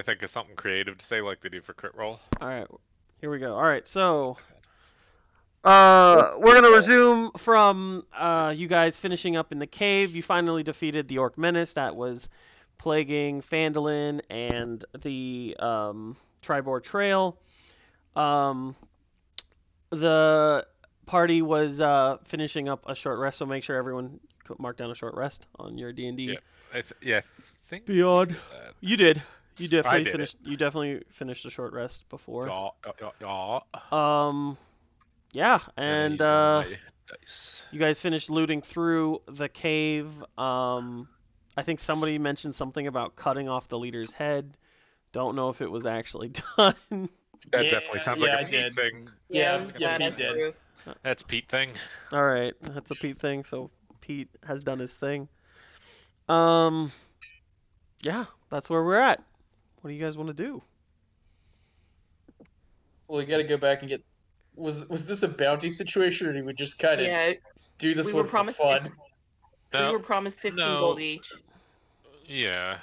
think of something creative to say like they do for crit roll. All right, here we go. All right, so we're gonna resume from you guys finishing up in the cave. You finally defeated the Orc Menace that was plaguing Phandelver and the Tribord Trail. The party was finishing up a short rest, so make sure everyone mark down a short rest on your D&D. Yeah, I think Beyond. You did. You definitely did finished. it. You definitely finished a short rest before. Yeah. Yeah, and Dice. you guys finished looting through the cave. I think somebody mentioned something about cutting off the leader's head. Don't know if it was actually done. That definitely sounds like a Pete thing. Yeah, Pete did. That's Pete thing. All right, that's a Pete thing. So Pete has done his thing. Yeah, that's where we're at. What do you guys want to do? Well, we got to go back and get. Was this a bounty situation, or did we just kind of do this one for fun? We were promised 15 gold each. Yeah.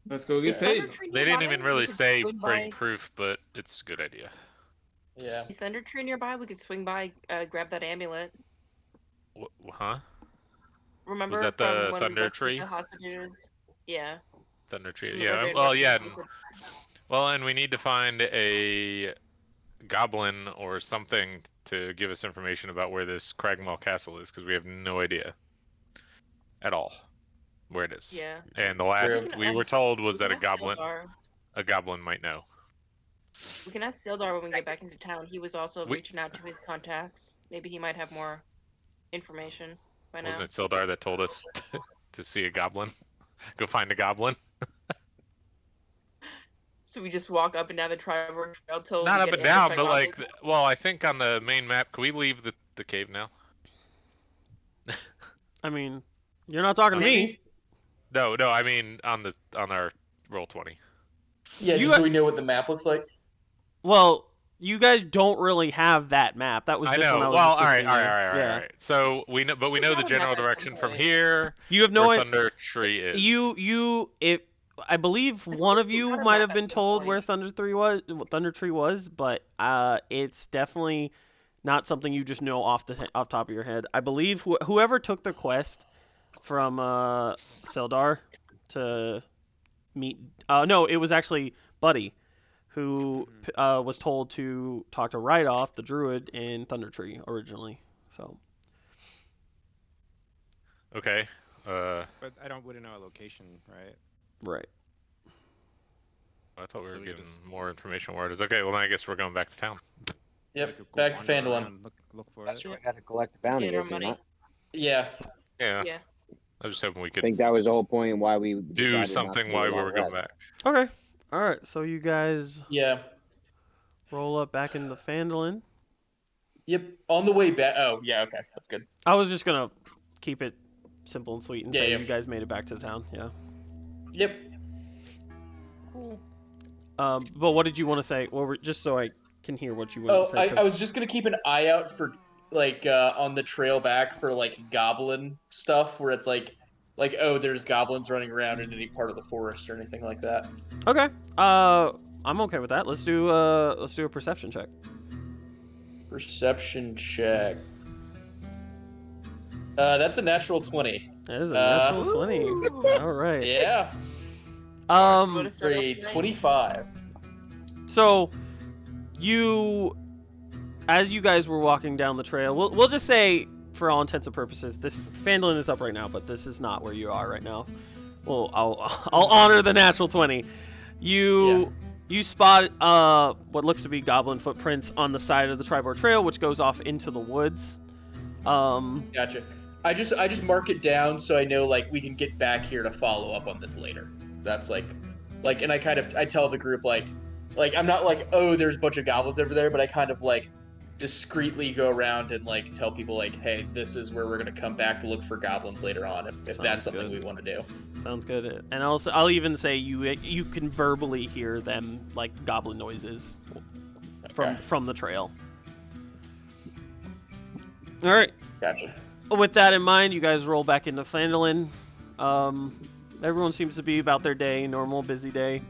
Let's go get paid. They didn't even really say bring proof, but it's a good idea. Yeah. Is Thunder Tree nearby? We could swing by, grab that amulet. Huh? Remember was that the Thunder Tree? The hostages? Yeah. Thunder Tree. Yeah. Well, yeah. Well, and we need to find a goblin or something to give us information about where this Cragmaw Castle is, because we have no idea at all where it is. Yeah. And the last we were told was that a goblin might know. We can ask Sildar when we get back into town. He was also reaching out to his contacts. Maybe he might have more information by now. Wasn't it Sildar that told us to see a goblin? Go find a goblin? So we just walk up and down the Tribord Trail till not up and down, but like, well, I think on the main map. Can we leave the cave now? I mean, you're not talking to me. No, I mean on our Roll20. Yeah, just so we know what the map looks like. Well, you guys don't really have that map. That was just when I was all right. So we know, but we know the general direction from here. You have no idea. Thunder Tree is. I believe one of you might have been told where Thunder Tree was, but it's definitely not something you just know off top of your head. I believe whoever took the quest from Sildar to meet. No, it was actually Buddy, who was told to talk to Rydoff, the druid, in Thunder Tree originally. So. Okay. But I wouldn't know a location, right? Right. I thought we were getting more information where it is. Okay, well then I guess we're going back to town. Yep, back to Phandelver. Look for That's it. where I got to collect the bounty. Yeah. I was just hoping we could. I think that was the whole point why we do something while we were going back. Okay. All right. So you guys. Yeah. Roll up back into Phandelver. Yep. On the way back. Oh, yeah. Okay, that's good. I was just gonna keep it simple and sweet and say you guys made it back to town. Yeah. Yep. Cool. But what did you want to say? Well, just so I can hear what you want to say. I was just gonna keep an eye out for like on the trail back for like goblin stuff where it's like oh, there's goblins running around in any part of the forest or anything like that. Okay. I'm okay with that. Let's do a perception check. Perception check. That's a natural 20. That is a natural 20. All right. Yeah. Grade 25. So, as you guys were walking down the trail, we'll just say, for all intents and purposes, this Phandelver is up right now, but this is not where you are right now. Well, I'll honor the natural 20. You spot what looks to be goblin footprints on the side of the Tribord Trail, which goes off into the woods. Gotcha. I just mark it down so I know like we can get back here to follow up on this later. That's like, and I tell the group like I'm not like, oh, there's a bunch of goblins over there, but I kind of like discreetly go around and like tell people like, hey, this is where we're gonna come back to look for goblins later on if that's something we want to do. Sounds good. And I'll even say you can verbally hear them like goblin noises from the trail. All right. Gotcha. With that in mind, you guys roll back into Phandelver. Everyone seems to be about their day, normal busy day.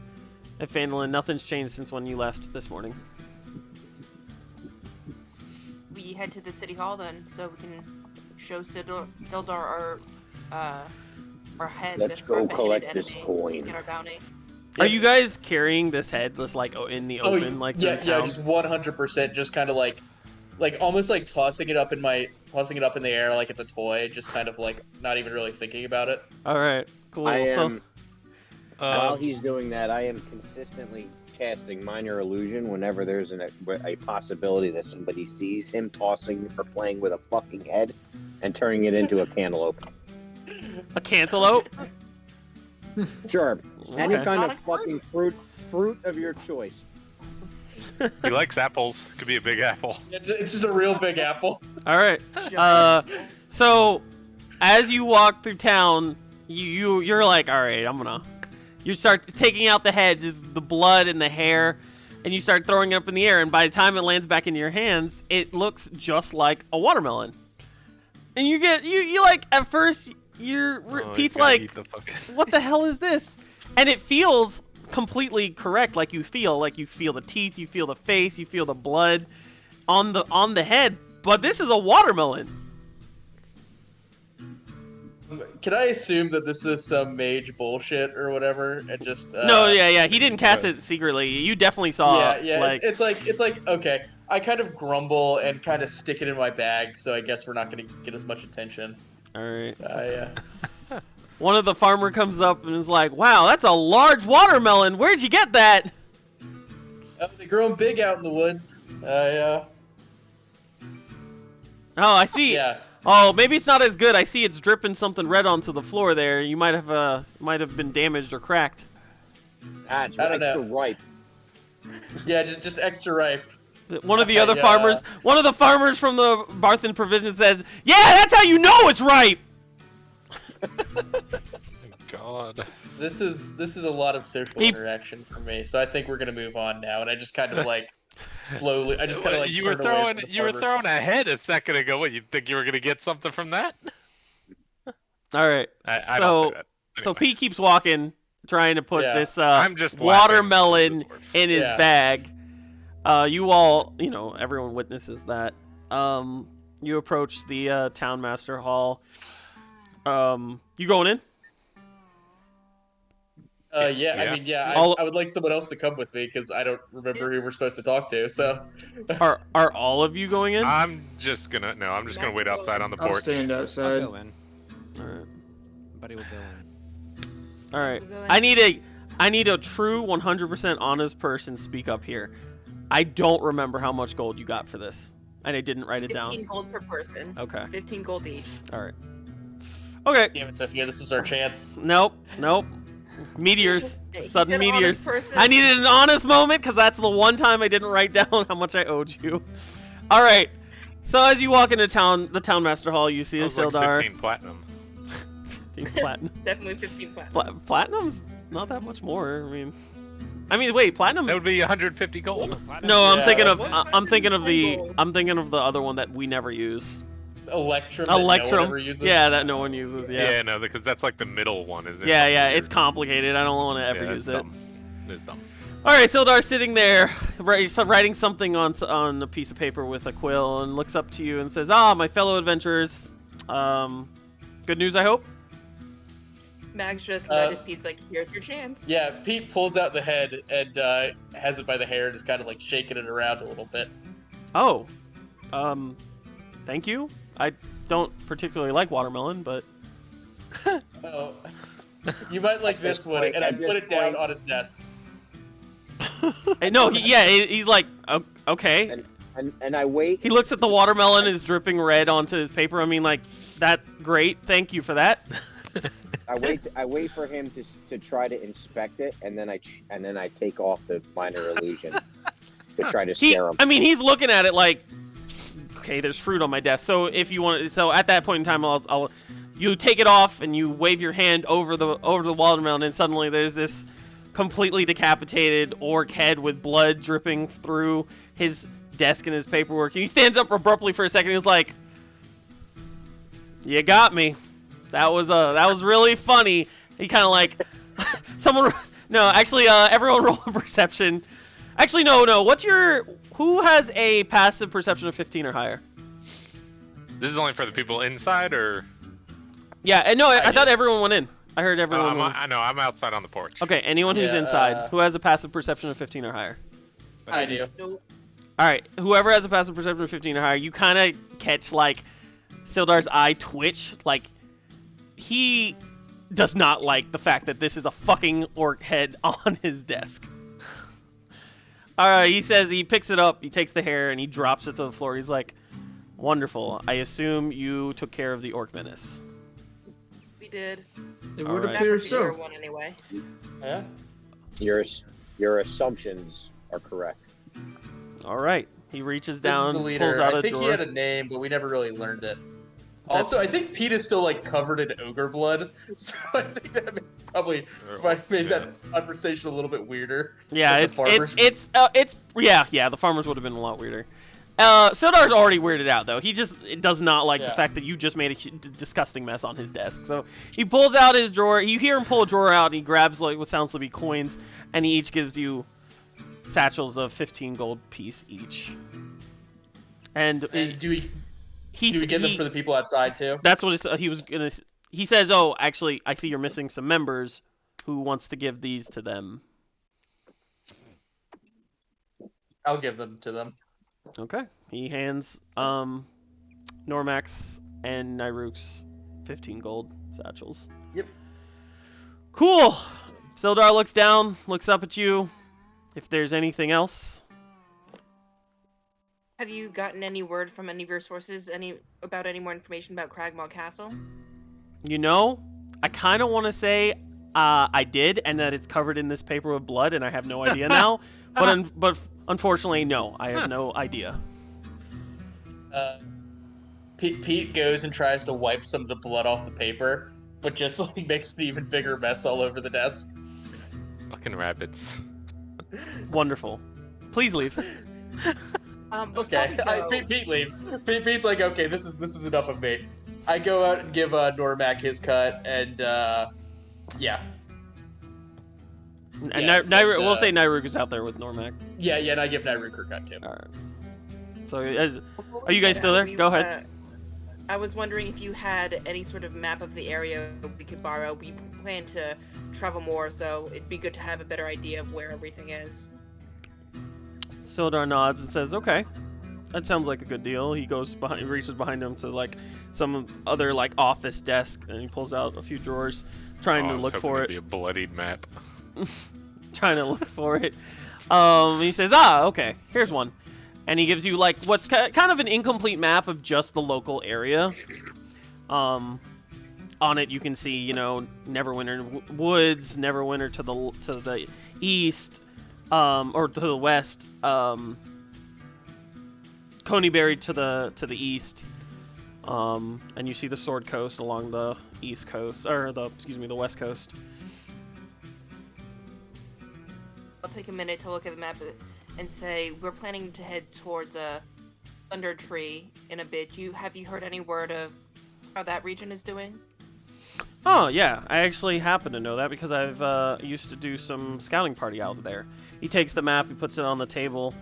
At Phandalin, nothing's changed since when you left this morning. We head to the city hall then, so we can show Sildar our head. Let's go collect this coin. And our bounty. Are you guys carrying this head just like in the open, like yeah, through town? just 100%, just kind of like almost like tossing it up in the air like it's a toy, just kind of like not even really thinking about it. All right, cool. While he's doing that, I am consistently casting Minor Illusion whenever there's a possibility that somebody sees him tossing or playing with a fucking head and turning it into a cantaloupe. A cantaloupe? Sure. Any Okay. kind of fucking fruit of your choice. He likes apples. Could be a big apple. It's just a real big apple. All right. So as you walk through town, you're like, all right, you start taking out the heads, the blood and the hair, and you start throwing it up in the air. And by the time it lands back in your hands, it looks just like a watermelon. And you like at first Pete's like, what the hell is this? And it feels completely correct, like you feel the teeth, you feel the face, you feel the blood on the head, but this is a watermelon. Can I assume that this is some mage bullshit or whatever, and just No, yeah, he didn't cast it secretly. You definitely saw. Yeah. Like... It's like okay. I kind of grumble and kind of stick it in my bag, so I guess we're not going to get as much attention. All right. Yeah. One of the farmer comes up and is like, "Wow, that's a large watermelon. Where'd you get that?" They grow them big out in the woods. Yeah. Oh, I see. Yeah. Oh, maybe it's not as good. I see it's dripping something red onto the floor there. You might have been damaged or cracked. It's extra ripe. Yeah, just extra ripe. One of the other farmers, one of the farmers from the Barthen Provision says, "Yeah, that's how you know it's ripe." God. This is a lot of social interaction for me, so I think we're gonna move on now. And I just kind of like slowly, you were throwing a head a second ago. What, you think you were gonna get something from that? All right. I don't say that. Anyway. So Pete keeps walking, trying to put this I'm just watermelon in his bag. You all, everyone witnesses that. You approach the town master hall. You going in? Yeah. I would like someone else to come with me because I don't remember who we're supposed to talk to. So, are all of you going in? I'm just gonna wait outside on the porch. I'll stand outside. I'll go in. All right. Buddy will go in. All right. I need a true 100% honest person speak up here. I don't remember how much gold you got for this, and I didn't write it down. 15 gold per person. Okay. 15 gold each. All right. Okay. Damn it, Sophia, this is our chance. Nope. Meteors. Sudden meteors. I needed an honest moment because that's the one time I didn't write down how much I owed you. All right. So as you walk into town, the town master hall, you see a Sildar. 15 platinum. 15 platinum. Definitely 15 platinum. Platinum's not that much more. I mean, wait, platinum. That would be 150 gold. No, I'm thinking of the other one that we never use. Electrum. That no one ever uses. Yeah, that no one uses. Yeah, no, because that's like the middle one, isn't it? Yeah, it's complicated. I don't want to ever use it. It's dumb. All right, Sildar's sitting there, writing something on a piece of paper with a quill, and looks up to you and says, my fellow adventurers, good news, I hope." Max just nudges Pete's like, "Here's your chance." Yeah, Pete pulls out the head and has it by the hair and is kind of like shaking it around a little bit. Oh, thank you. I don't particularly like watermelon, but... Oh, you might like this one, and I put it down on his desk. No, he's like, okay. And I wait. He looks at the watermelon, is dripping red onto his paper. I mean, like, that great. Thank you for that. I wait for him to try to inspect it, and then I take off the minor illusion to try to scare him. I mean, he's looking at it like, okay, there's fruit on my desk. So if you want, at that point in time, you take it off and you wave your hand over the watermelon, and suddenly there's this completely decapitated orc head with blood dripping through his desk and his paperwork. And he stands up abruptly for a second. He's like, "You got me. That was really funny." He kind of like, No, actually, everyone roll a perception. Actually, no. Who has a passive perception of 15 or higher? This is only for the people inside, or? Yeah, and no, I thought everyone went in. I heard everyone. I know. I'm outside on the porch. Okay, anyone who's inside who has a passive perception of 15 or higher. I do. All right, whoever has a passive perception of 15 or higher, you kind of catch like Sildar's eye twitch, like he does not like the fact that this is a fucking orc head on his desk. All right, he says he picks it up, he takes the hair and he drops it to the floor. He's like, "Wonderful. I assume you took care of the orc menace." We did. It would appear so. One anyway. Yeah. Your assumptions are correct. All right. He reaches This down, is the leader. pulls out I a think drawer. he had a name, but we never really learned it. Also, I think Pete is still like covered in ogre blood, so I think that probably made that conversation a little bit weirder. Yeah, with the farmers. The farmers would have been a lot weirder. Sildar's already weirded out though. He just does not like the fact that you just made a disgusting mess on his desk. So he pulls out his drawer. You hear him pull a drawer out, and he grabs like what sounds to be coins, and he each gives you satchels of 15 gold piece each. And do we get them for the people outside too? That's what he was gonna. He says, "Oh, actually, I see you're missing some members. Who wants to give these to them?" I'll give them to them. Okay. He hands Normax and Nyruk's 15 gold satchels. Yep. Cool. Sildar looks down, looks up at you. If there's anything else. Have you gotten any word from any of your sources about any more information about Cragmaw Castle? You know, I kind of want to say I did, and that it's covered in this paper with blood, and I have no idea now. But unfortunately, no, I have no idea. Pete goes and tries to wipe some of the blood off the paper, but just like makes an even bigger mess all over the desk. Fucking rabbits. Wonderful. Please leave. Okay, Pete leaves. Pete's like, okay, this is enough of me. I go out and give Normac his cut, and yeah. And we'll say Nyruk is out there with Normac. Yeah, and I give Nyruk her cut too. All right. So, are you guys still there? Go ahead. I was wondering if you had any sort of map of the area we could borrow. We plan to travel more, so it'd be good to have a better idea of where everything is. Sildar nods and says, "Okay, that sounds like a good deal." He goes behind, reaches behind him to like some other like office desk, and he pulls out a few drawers, trying to look for it. Be a bloodied map. Trying to look for it. He says, "Okay, here's one," and he gives you like what's kind of an incomplete map of just the local area. On it, you can see, Neverwinter Woods, Neverwinter to the east. Or to the west, Coneyberry to the east, and you see the Sword Coast along the east coast, or the west coast. I'll take a minute to look at the map and say we're planning to head towards a Thunder Tree in a bit. Have you heard any word of how that region is doing? Oh yeah, I actually happen to know that because I've used to do some scouting party out there. He takes the map, he puts it on the table.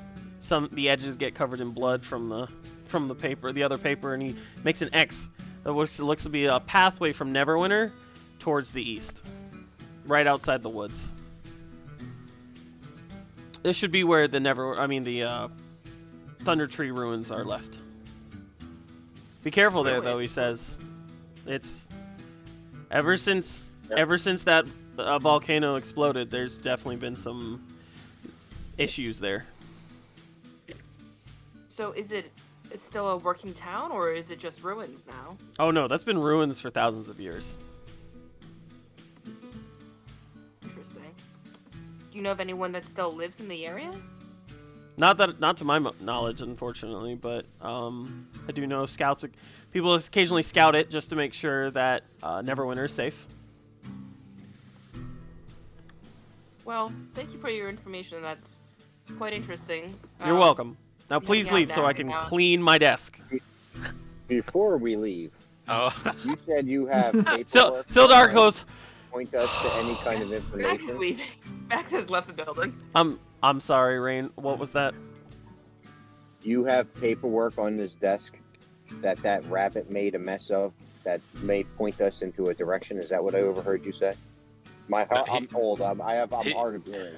The edges get covered in blood from the paper, the other paper, and he makes an X that looks to be a pathway from Neverwinter towards the east, right outside the woods. This should be where the Thunder Tree ruins are left. Be careful there, though. He says, it's ever since that volcano exploded, there's definitely been some issues there. So is it still a working town, or is it just ruins now? Oh no, that's been ruins for thousands of years. Interesting. Do you know of anyone that still lives in the area? Not to my knowledge, unfortunately, but I do know people occasionally scout it just to make sure that Neverwinter is safe. Well, thank you for your information. That's quite interesting. You're welcome. Now please leave so I can clean my desk. Before we leave, Oh. you said you have paperwork. Sildar goes, point us to any kind of Max is information? leaving. Max has left the building. I'm sorry, Rain. What was that? You have paperwork on this desk that rabbit made a mess of that may point us into a direction. Is that what I overheard you say? I'm old. I'm hard of hearing.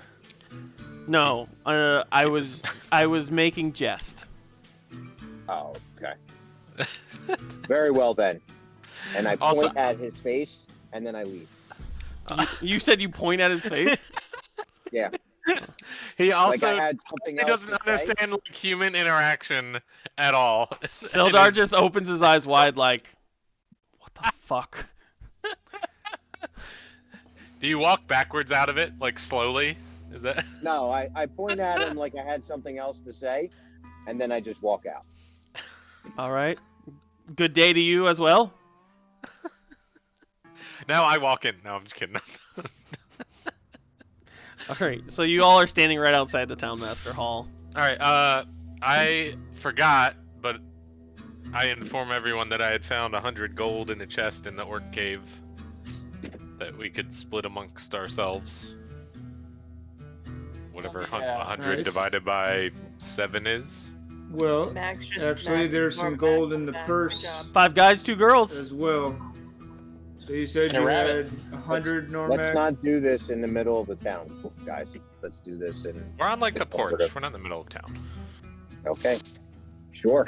No, I was making jest. Oh, okay. Very well then. And I point at his face, and then I leave. You said you point at his face? Yeah. He also I had something else doesn't understand like human interaction at all. Sildar just opens his eyes wide like, what the fuck? Do you walk backwards out of it, like slowly? Is that? No, I point at him like I had something else to say, and then I just walk out. All right. Good day to you as well. Now I walk in. No, I'm just kidding. All right. So you all are standing right outside the Townmaster Hall. All right. I forgot, but I informed everyone that I had found 100 gold in a chest in the Orc Cave that we could split amongst ourselves. Whatever 100 Nice. divided by 7 is. Well, Max just actually, snaps there's more some gold back in the back purse. job. 5 guys, 2 girls. as well. So you said And a you rabbit. had 100 Let's Normac? not do this in the middle of the town, guys. Let's do this in. We're on like the porch. We're not in the middle of town. Okay. Sure.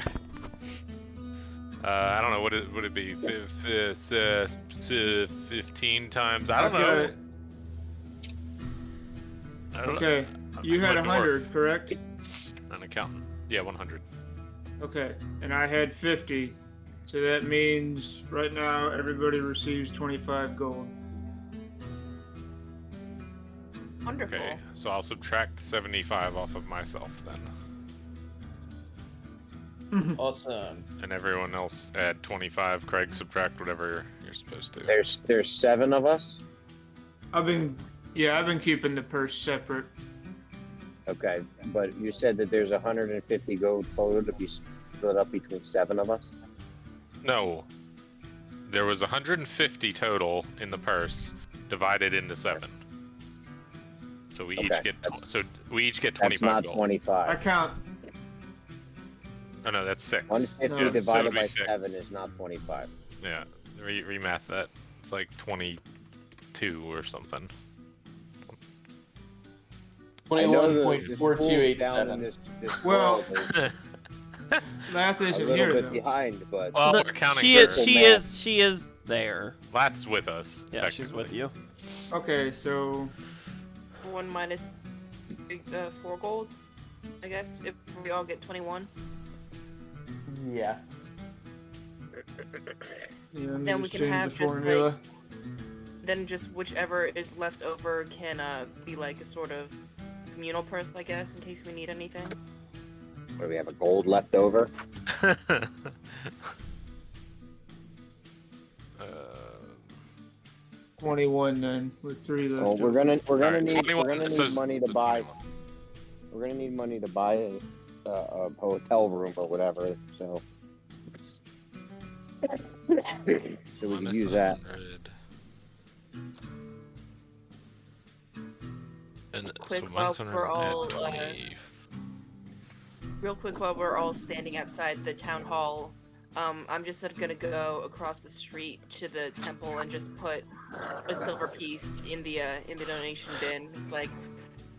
I don't know. Would it be 15 times? I don't know. Okay. I don't know. Okay. You had I'm a 100, correct? An accountant. Yeah, 100. Okay. And I had 50. So that means right now everybody receives 25 gold. Wonderful. Okay, so I'll subtract 75 off of myself then. Awesome. And everyone else add 25. Craig, subtract whatever you're supposed to. There's 7 of us. I've been keeping the purse separate. Okay, but you said that there's 150 gold total to be split up between 7 of us. No. There was 150 total in the purse, divided into 7. So we Okay, each get 25 That's not gold. 25. I count. Oh no, that's 6. 150 No, divided so by it'd be 7 6. is not 25. Yeah, remath that. It's like 22 or something. I know the schools down in 21.4287. this Well, world are Math a isn't little here bit though. behind, but Well, we're counting She her. she is there. Lat's with us. Yeah, she's with technically. you. Okay, so 1 minus 4 gold, I guess, if we all get 21. Yeah. yeah, let me Then we just can change have the just, formula. Then just whichever is left over can be like a sort of communal purse, I guess, in case we need anything. what, do we have a gold left over? 21 then, with 3 left. Well, we're over. gonna Alright, need 21, so money to buy. We're gonna need money to buy a hotel room or whatever. So, so we can use that. 100. And Quick, so while minus we're 100 all, add 20. Real quick, while we're all standing outside the town hall, I'm just gonna go across the street to the temple and just put a silver piece in the donation bin. It's like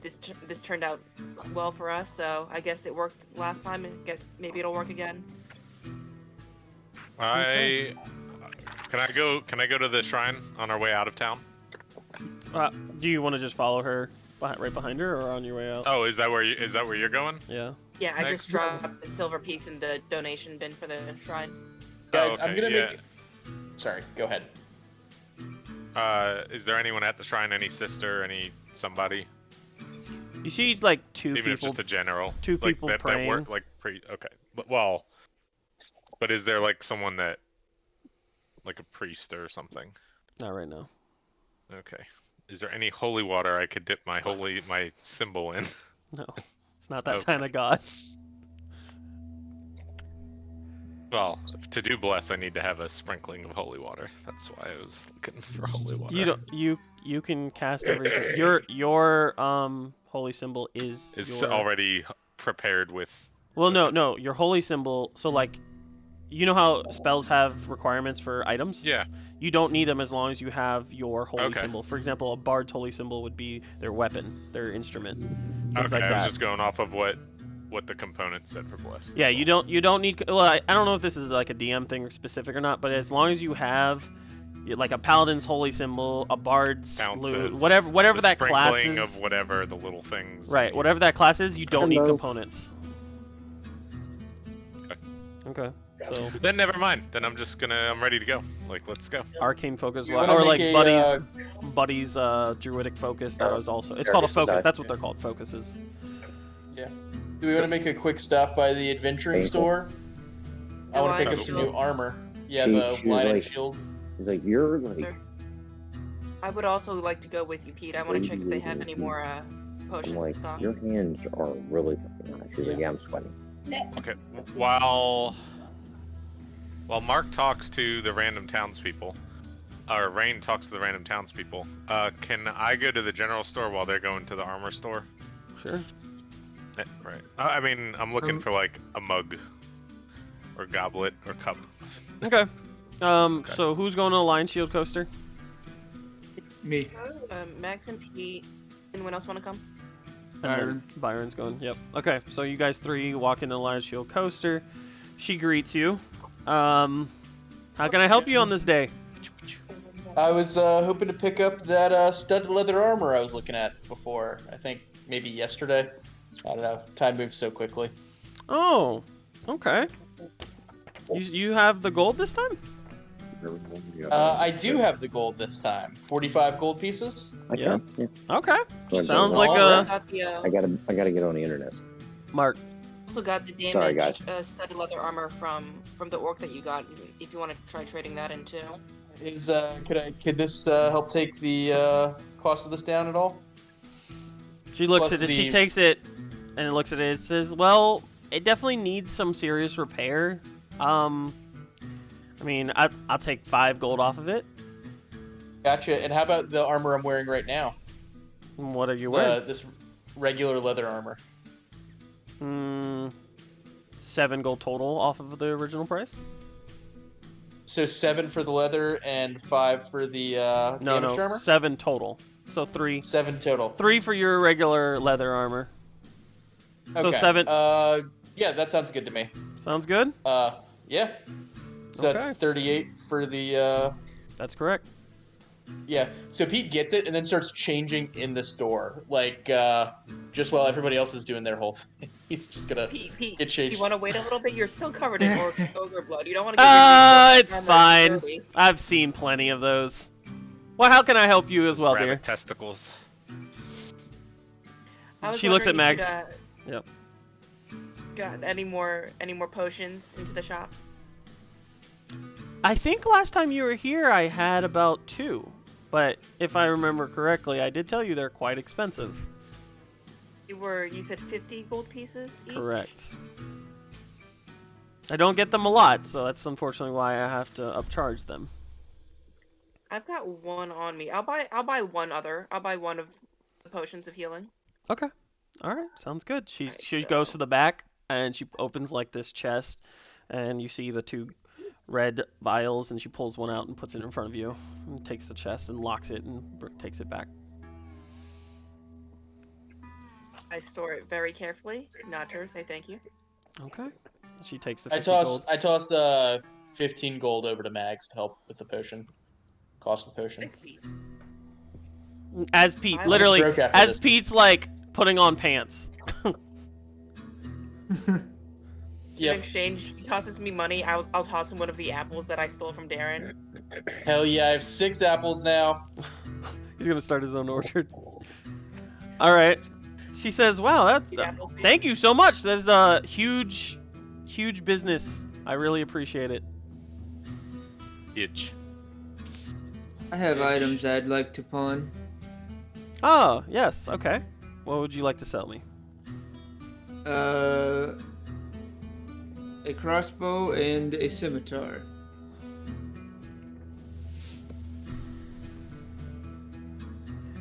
this turned out well for us, so I guess it worked last time. I guess maybe it'll work again. Can I go to the shrine on our way out of town? Do you want to just follow her right behind her, or on your way out? Oh, is that where you're going? Yeah. Yeah, I Next. just dropped the silver piece in the donation bin for the shrine. Guys, Oh, okay, I'm gonna yeah. make. Sorry, go ahead. Is there anyone at the shrine? Any sister? Any somebody? You see, like, 2 Even if it's people. just a general. 2 like, people that praying. work like okay. But is there like someone that, like a priest or something? Not right now. Okay. Is there any holy water I could dip my symbol in? No, it's not that Okay. kind of god. Well, to do bless, I need to have a sprinkling of holy water. That's why I was looking for holy water. You don't. You can cast everything. Your holy symbol is It's your... already prepared with. Well, no. Your holy symbol. So like, you know how spells have requirements for items? Yeah. You don't need them as long as you have your holy Okay. symbol. For example, a bard's holy symbol would be their weapon, their instrument, things Okay, like I was that. just going off of what the components said for bless. Yeah, that's you all. don't need. Well, I don't know if this is like a DM thing or specific or not, but as long as you have like a paladin's holy symbol, a bard's Ounces, whatever the that class sprinkling is, of whatever the little things. right? Whatever that class is, you don't need components. Okay. So Then never mind. Then I'm ready to go. Like, let's go. arcane focus, You or wanna like make a, Buddy's druidic focus. That was also. It's called a focus. That's what they're called. Focuses. Yeah. Do we want to make a quick stop by the adventuring store? I want to pick up some new armor. Yeah, the lion and shield. He's like, you're like. Sure. I would also like to go with you, Pete. I want to check if they have any more potions I'm like, and stuff. your hands are really fucking hot. She's like, yeah, I'm sweating. Okay. While Mark talks to the random townspeople, or Rain talks to the random townspeople, can I go to the general store while they're going to the armor store? Sure. Right. I mean, I'm looking for like a mug, or goblet, or cup. Okay. So who's going to the Lion Shield coaster? Me. Max and Pete. Anyone else want to come? Byron's going. Yep. Okay. So you guys three walk into the Lion Shield coaster. She greets you. How can I help you on this day? I was hoping to pick up that studded leather armor I was looking at before. I think maybe yesterday. I don't know. Time moves so quickly. Oh. Okay. You have the gold this time? I do have the gold this time. 45 gold pieces. Yeah. Yeah. Okay. So Sounds go. like Alright. I gotta get on the internet. Mark. Also got the Sorry, damaged guys. studded leather armor from the orc that you got. If you want to try trading that in too. Is could this help take the cost of this down at all? She looks Plus at it. She the- takes it and looks at it. It says, "Well, it definitely needs some serious repair. I mean, I'll take 5 gold off of it. Gotcha. And how about the armor I'm wearing right now? What are you wearing? This regular leather armor. 7 gold total off of the original price. So 7 for the leather and 5 for the damaged armor? 7 total. So 3. 7 total. 3 for your regular leather armor. So Okay. 7. Yeah, that sounds good to me. Sounds good. Yeah. So Okay. that's 38 for the That's correct. yeah. So Pete gets it and then starts changing in the store, like just while everybody else is doing their whole thing. He's just gonna Pete, get changed. you want to wait a little bit? You're still covered in ogre blood. You don't want to get It's fine. I've seen plenty of those. Well, how can I help you as well, Rabbit dear? testicles. She looks at Max. Yep. Got any more potions into the shop? I think last time you were here, I had about 2. But if I remember correctly, I did tell you they're quite expensive. You said 50 gold pieces each? Correct. I don't get them a lot, so that's unfortunately why I have to upcharge them. I've got 1 on me. I'll buy one other. I'll buy one of the potions of healing. Okay. All right. Sounds good. She goes to the back and she opens like this chest, and you see the 2 red vials, and she pulls one out and puts it in front of you, and takes the chest and locks it and takes it back. I store it very carefully, not to say thank you. Okay. She takes the 50 gold. I toss 15 gold over to Mags to help with the potion. Cost of the potion. 60. As Pete, I literally, broke after as this. Pete's like putting on pants. In Yep. exchange, he tosses me money. I'll toss him one of the apples that I stole from Darren. Hell yeah, I have 6 apples now. He's gonna start his own orchard. All right. She says, "Wow, that's The apples. thank you so much. That's a huge business. I really appreciate it." Itch. I have items I'd like to pawn. Oh, yes. Okay. What would you like to sell me? a crossbow, and a scimitar.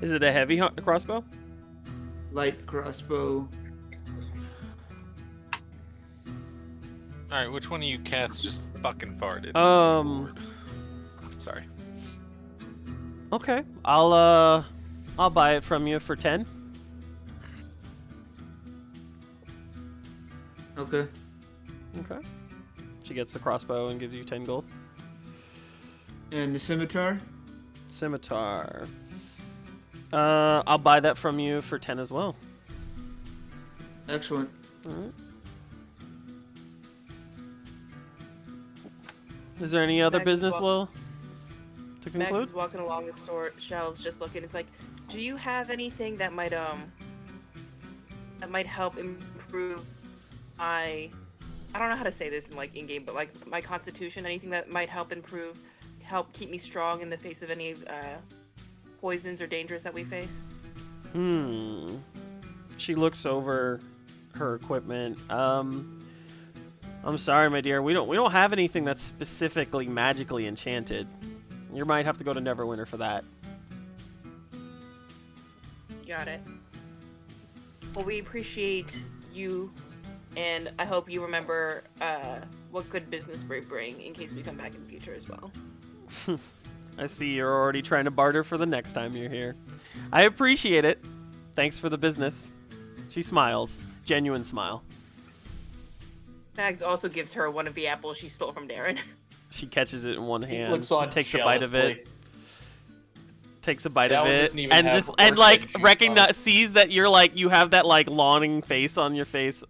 Is it a heavy crossbow? Light crossbow. Alright, which one of you cats just fucking farted? Sorry. Okay. I'll buy it from you for 10. Okay. Okay. She gets the crossbow and gives you 10 gold. And the scimitar? Scimitar. I'll buy that from you for 10 as well. Excellent. Alright. Is there any other business, Will, to conclude? Max is walking along the store shelves, just looking. It's like, do you have anything that might help improve my, I don't know how to say this in game, but like my constitution? Anything that might help keep me strong in the face of any poisons or dangers that we face? She looks over her equipment. I'm sorry, my dear. We don't have anything that's specifically magically enchanted. You might have to go to Neverwinter for that. Got it. Well, we appreciate you, and I hope you remember what good business we bring in case we come back in the future as well. I see you're already trying to barter for the next time you're here. I appreciate it. Thanks for the business. She smiles. Genuine smile. Mags also gives her one of the apples she stole from Darren. She catches it in one hand, looks on takes a bite of it, That one and doesn't even have sees that you're like, you have that like longing face on your face,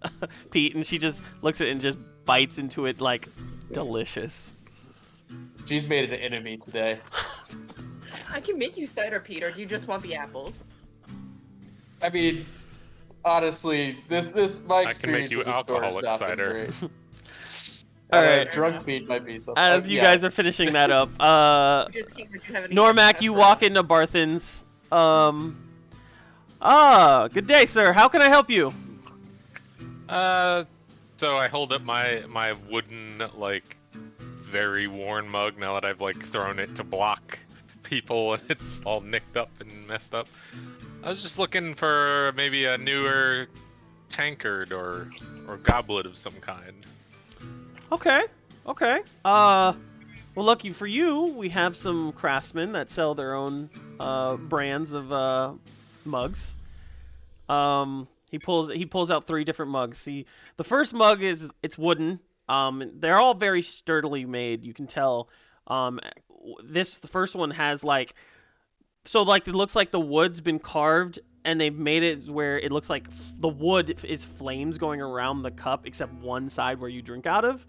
Pete, and she just looks at it and just bites into it like delicious. She's made an enemy today. I can make you cider, Peter. Do you just want the apples? I mean, honestly, my experience I can make you with the store has alcoholic not been cider. great. All right. Drunk Pete might be something. As you guys are finishing that up, Normac, Normac, you walk into Barthen's. Good day, sir. How can I help you? So I hold up my wooden, like, very worn mug now that I've, like, thrown it to block people and it's all nicked up and messed up. I was just looking for maybe a newer tankard or goblet of some kind. Okay. Well, lucky for you, we have some craftsmen that sell their own brands of mugs. He pulls out 3 different mugs. See, the first mug it's wooden. They're all very sturdily made. You can tell. The first one has it looks like the wood's been carved and they've made it where it looks like the wood is flames going around the cup except one side where you drink out of.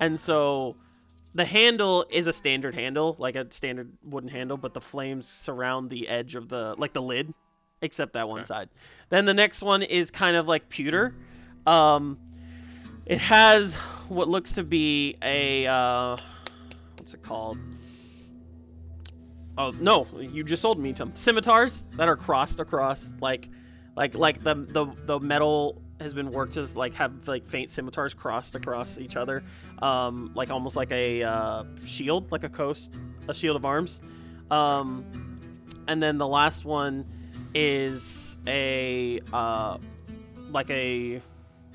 And so the handle is a standard handle, like a standard wooden handle, but the flames surround the edge of the lid, except that one side. Then the next one is kind of like pewter. It has what looks to be a what's it called? Oh no, you just sold me some scimitars that are crossed across, like the metal has been worked to have faint scimitars crossed across each other, almost like a shield, like a shield of arms. And then the last one is a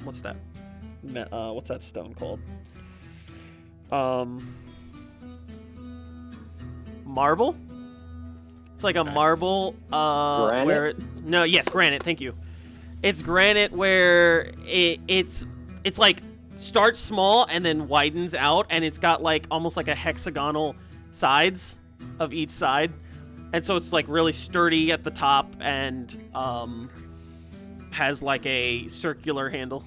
what's that stone called? Marble. It's like a marble, granite? Granite. Thank you. It's granite where it's like starts small and then widens out, and it's got almost like a hexagonal sides of each side, and so it's really sturdy at the top and has a circular handle.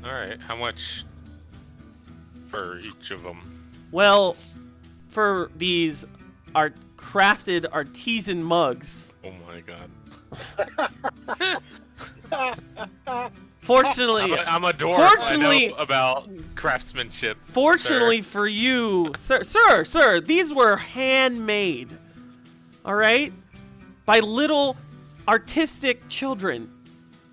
All right, how much for each of them? Well, for these crafted artisan mugs. Oh my god. Fortunately, I'm a dwarf. Fortunately, I know about craftsmanship. Fortunately for you, sir, these were handmade. All right, by little artistic children.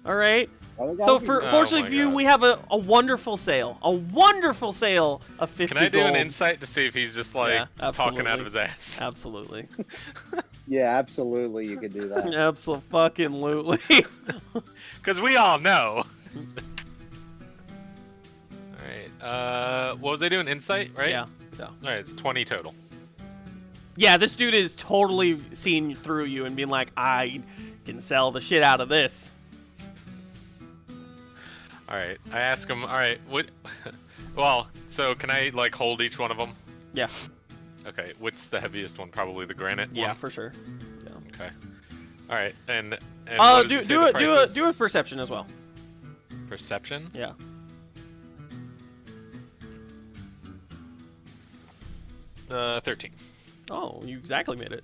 All right, So fortunately for you, we have a wonderful sale. A wonderful sale of 50 Can I do gold. an insight to see if he's just like talking out of his ass? Absolutely. Yeah, absolutely, you could do that. Absolutely. Because we all know. Alright, what was I doing? Insight, right? Yeah. Alright, it's 20 total. Yeah, this dude is totally seeing through you and being like, I can sell the shit out of this. Alright, I ask him, alright, what... Well, so can I, like, hold each one of them? Yeah. Okay, what's the heaviest one? Probably the granite Yeah, one? for sure. Yeah. Okay. Alright, and what does it say the price is? Do a perception as well. Perception? Yeah. Uh, 13. Oh, you exactly made it.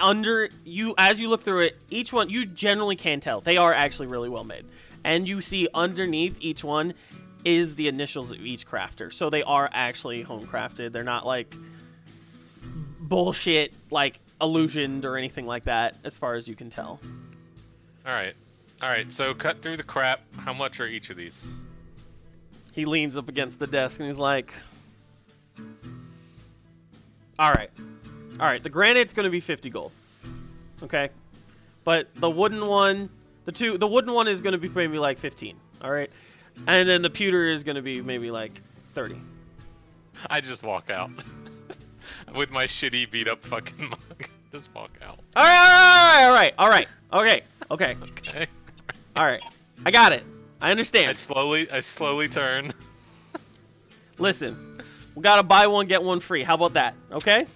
Under you, as you look through it, each one you generally can tell they are actually really well made, and you see underneath each one is the initials of each crafter, so they are actually home crafted. They're not like bullshit, like illusioned or anything like that, as far as you can tell. Alright. Alright, so cut through the crap. How much are each of these? He leans up against the desk and he's like, Alright, the granite's gonna be 50 gold. Okay? But the wooden one, the wooden one is gonna be maybe like 15. Alright? And then the pewter is gonna be maybe like 30. I just walk out. With my shitty beat up fucking mug. Just walk out. Alright. Okay. Okay. Alright. I got it. I understand. I slowly turn. Listen, we gotta buy one, get one free. How about that? Okay?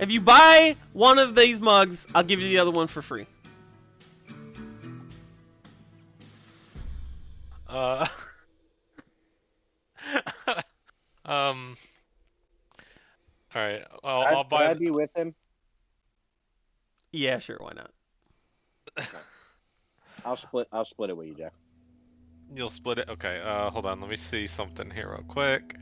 If you buy one of these mugs, I'll give you the other one for free. Alright, I'll buy... Could I be with him? Yeah, sure, why not? I'll split it with you, Jack. You'll split it? Okay, hold on, let me see something here real quick.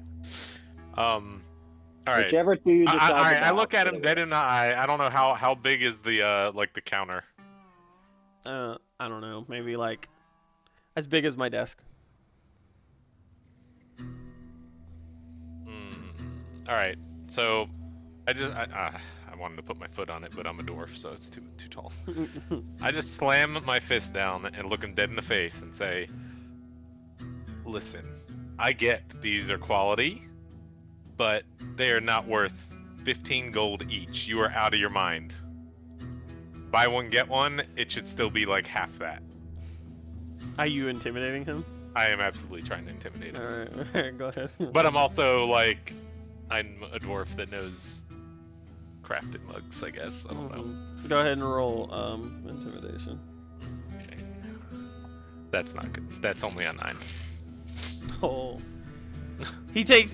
Alright. Whichever two you decide Alright, to I buy, look at I'll him split dead it in the eye. I don't know how big is the, like, the counter. I don't know, maybe like as big as my desk. Alright, so I wanted to put my foot on it, but I'm a dwarf, so it's too tall. I just slam my fist down and look him dead in the face and say, listen, I get these are quality, but they are not worth 15 gold each. You are out of your mind. Buy one, get one, it should still be like half that. Are you intimidating him? I am absolutely trying to intimidate him. Alright, go ahead. But I'm also like, I'm a dwarf that knows crafted mugs, I guess. I don't know. Go ahead and roll intimidation. Okay. That's not good. That's only a 9. Oh. He takes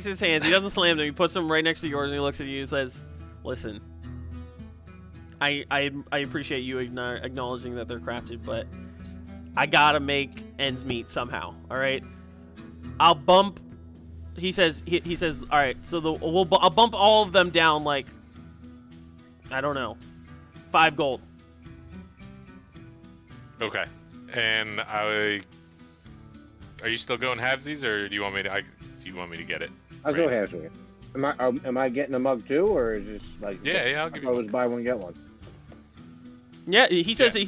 his hands, he doesn't slam them, he puts them right next to yours and he looks at you and says, listen, I appreciate you acknowledging that they're crafted, but I gotta make ends meet somehow, alright? I'll bump, he says, alright, so I'll bump all of them down like, I don't know, 5 gold. Okay. And are you still going halvesies, or do you want me to get it? I'll go halvesies. Am I getting a mug too, or is this like? Yeah, I'll give you. I was buy one get one. Yeah, he says I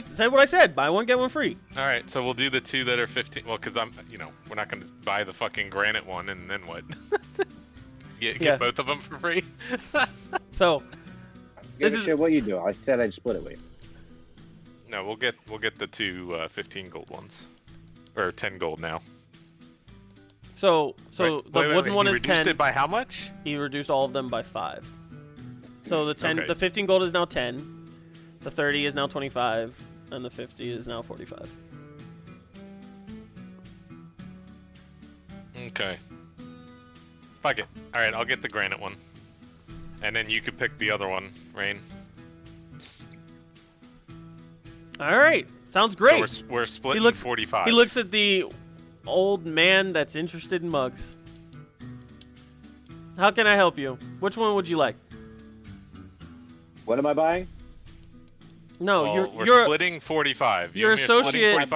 said what I said. Buy one get one free. All right, so we'll do the 2 that are 15. Well, because we're not gonna buy the fucking granite one and then what? Get both of them for free. So. This is shit. What you do? I said I'd split it with you. No, we'll get the 2 15 gold ones, or 10 gold now. So the wooden one is 10. He reduced it by how much? He reduced all of them by 5. So the 15 gold is now 10, the 30 is now 25, and the 50 is now 45. Okay. Fuck it. All right, I'll get the granite one, and then you could pick the other one, Rain. All right, sounds great. So we're splitting 45. He looks at the old man that's interested in mugs. How can I help you? Which one would you like? What am I buying? No, Well, you're we're splitting 45. Your associate.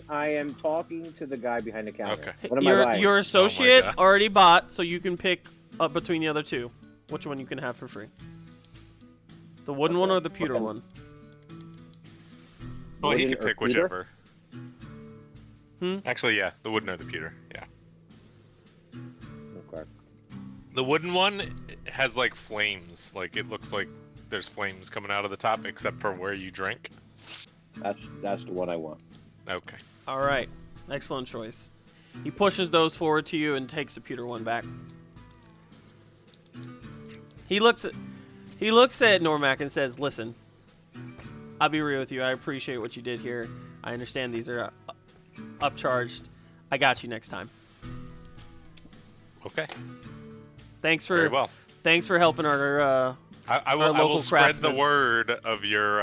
I am talking to the guy behind the counter. Okay. What am I buying? Your associate God. already bought, so you can pick up between the other two. Which one you can have for free? The wooden one or the pewter one? Well, he Wooden can or pick pewter? whichever. Actually, yeah, the wooden or the pewter. Yeah. Okay. The wooden one has like flames. Like it looks like there's flames coming out of the top, except for where you drink. That's the one I want. Okay. All right, excellent choice. He pushes those forward to you and takes the pewter one back. He looks at Normac and says, "Listen, I'll be real with you. I appreciate what you did here. I understand these are upcharged. I got you next time. Okay. Thanks for Very well. Thanks for helping our I will. our I will local spread the craftsman. word of your.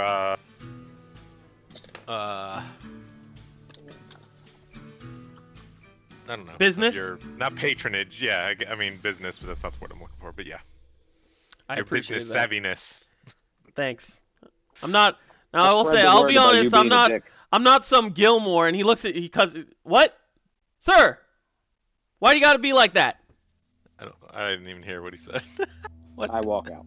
I don't know. Business? Your, not patronage. Yeah, I mean business, but that's not the word I'm looking for. But yeah, I your appreciate business that. savviness. I'll say, Spread the I'll word be about you honest, being a dick. I'm not some Gilmore. And he looks at, what? Sir, why do you gotta be like that? I didn't even hear what he said. What? I walk out.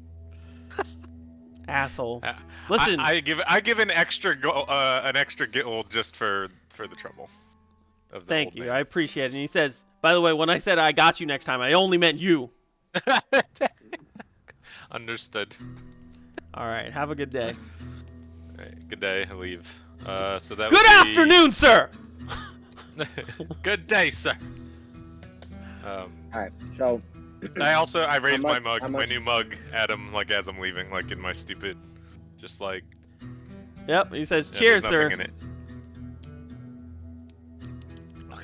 Asshole. Listen. I give an extra guild just for the trouble. Of the Thank old you. man. I appreciate it. And he says, by the way, when I said I got you next time, I only meant you. Understood. All right. Have a good day. All right, good day. I leave. So that. Good would be- afternoon, sir. Good day, sir. All right. So I raised my much- mug, my new mug, at him like as I'm leaving, like in my stupid, just like. Yep. He says, yeah, cheers, there's sir. nothing in it.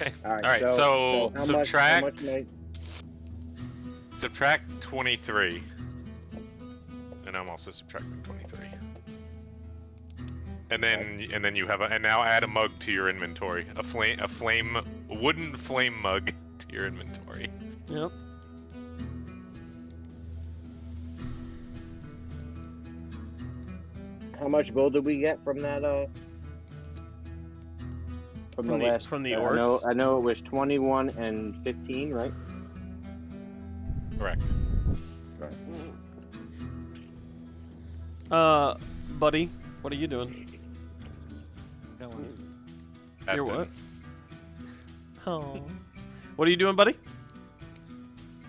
Okay. all right. All right. So how subtract much am I- subtract 23, and I'm also subtracting 23. And then you have and now add a mug to your inventory, a wooden flame mug to your inventory. Yep. How much gold did we get from that? From the orcs? I know it was 21 and 15, right? Correct. Buddy, what are you doing? You're what? Oh. What are you doing, buddy?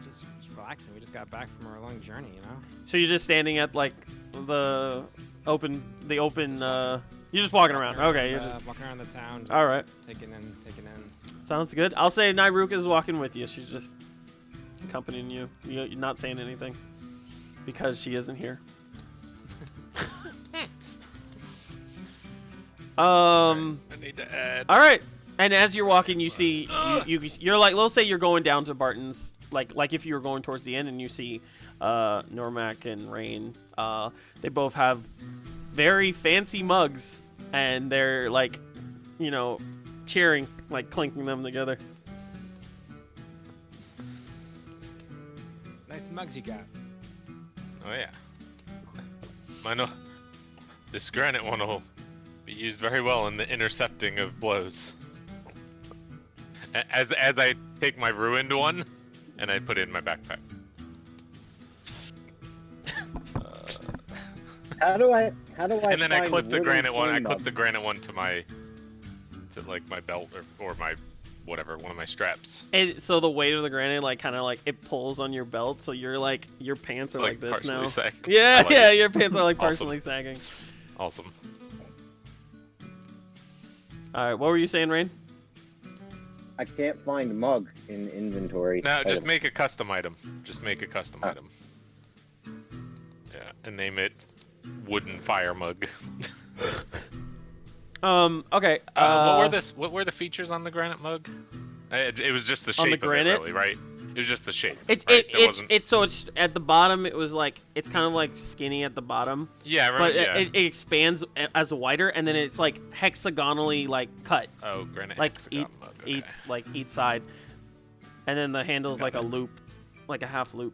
Just relaxing. We just got back from our long journey, you know? So you're just standing at like the open. You're just walking around. Okay. You're just walking around the town. Just all right. Taking in. Sounds good. I'll say Nairuka's walking with you. She's just accompanying you. You're not saying anything because she isn't here. I need to add. All right. And as you're walking, you see you're like, let's say you're going down to Barton's, like if you were going towards the end, and you see Normac and Rain. They both have very fancy mugs, and they're like, cheering, like clinking them together. Nice mugs you got. Oh yeah. This granite one will be used very well in the intercepting of blows. As I take my ruined one, and I put it in my backpack. How do I? And then I find clip the wooden granite one. I flame clip mug? the granite one to my belt or my whatever, one of my straps. And so the weight of the granite, like, kind of like it pulls on your belt, so you're like your pants are like this partially now. sagging. Yeah, I like yeah, it. your pants are like Awesome. partially sagging. Awesome. All right, what were you saying, Rain? I can't find mug in inventory. No, just item. make a custom item. Just make a custom item. Yeah, and name it wooden fire mug. Okay. What were the features on the granite mug? It was just the shape On the of it, granite? really, right? It was just the shape. It's right? There wasn't- it's at the bottom. It was like it's kind of like skinny at the bottom, Yeah, I remember. but Yeah. it expands as wider, and then it's like hexagonally like cut, Oh, granite like hexagon mug. Okay. each side, and then the handle's like a loop, like a half loop.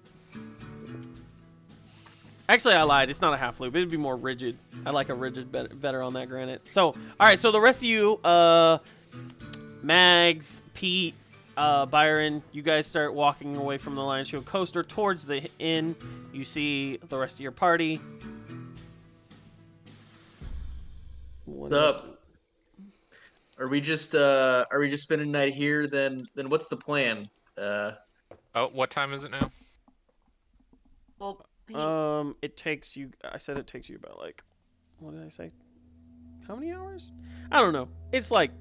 Actually, I lied. It's not a half loop. It'd be more rigid. I like a rigid better on that granite. So, all right. So the rest of you, Mags, Pete, Byron, you guys start walking away from the Lion Shield coaster towards the inn. You see the rest of your party. What's up? Are we just spending the night here? Then what's the plan? Oh, what time is it now? Well, It takes you. I said it takes you about like, what did I say? How many hours? I don't know. It's like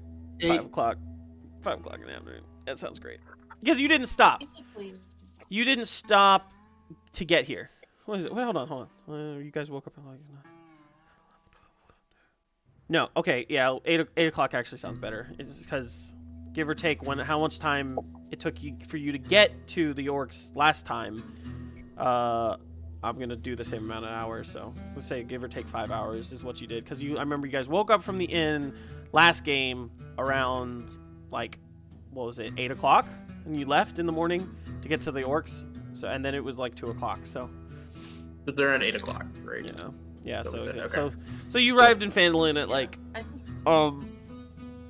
5 o'clock. 5 o'clock in the afternoon. That sounds great. Because you didn't stop. You didn't stop to get here. What is it? Wait, hold on. You guys woke up at like. No. Okay. Yeah. 8 o'clock actually sounds better. It's because, give or take, how much time it took for you to get to the orcs last time. I'm gonna do the same amount of hours. So let's say give or take 5 hours is what you did. Because I remember you guys woke up from the inn last game around like, what was it, 8 o'clock, and you left in the morning to get to the orcs. So and then it was like 2 o'clock. So. But they're at 8 o'clock, right? Yeah. Yeah. So okay. so you arrived in Phandelver at like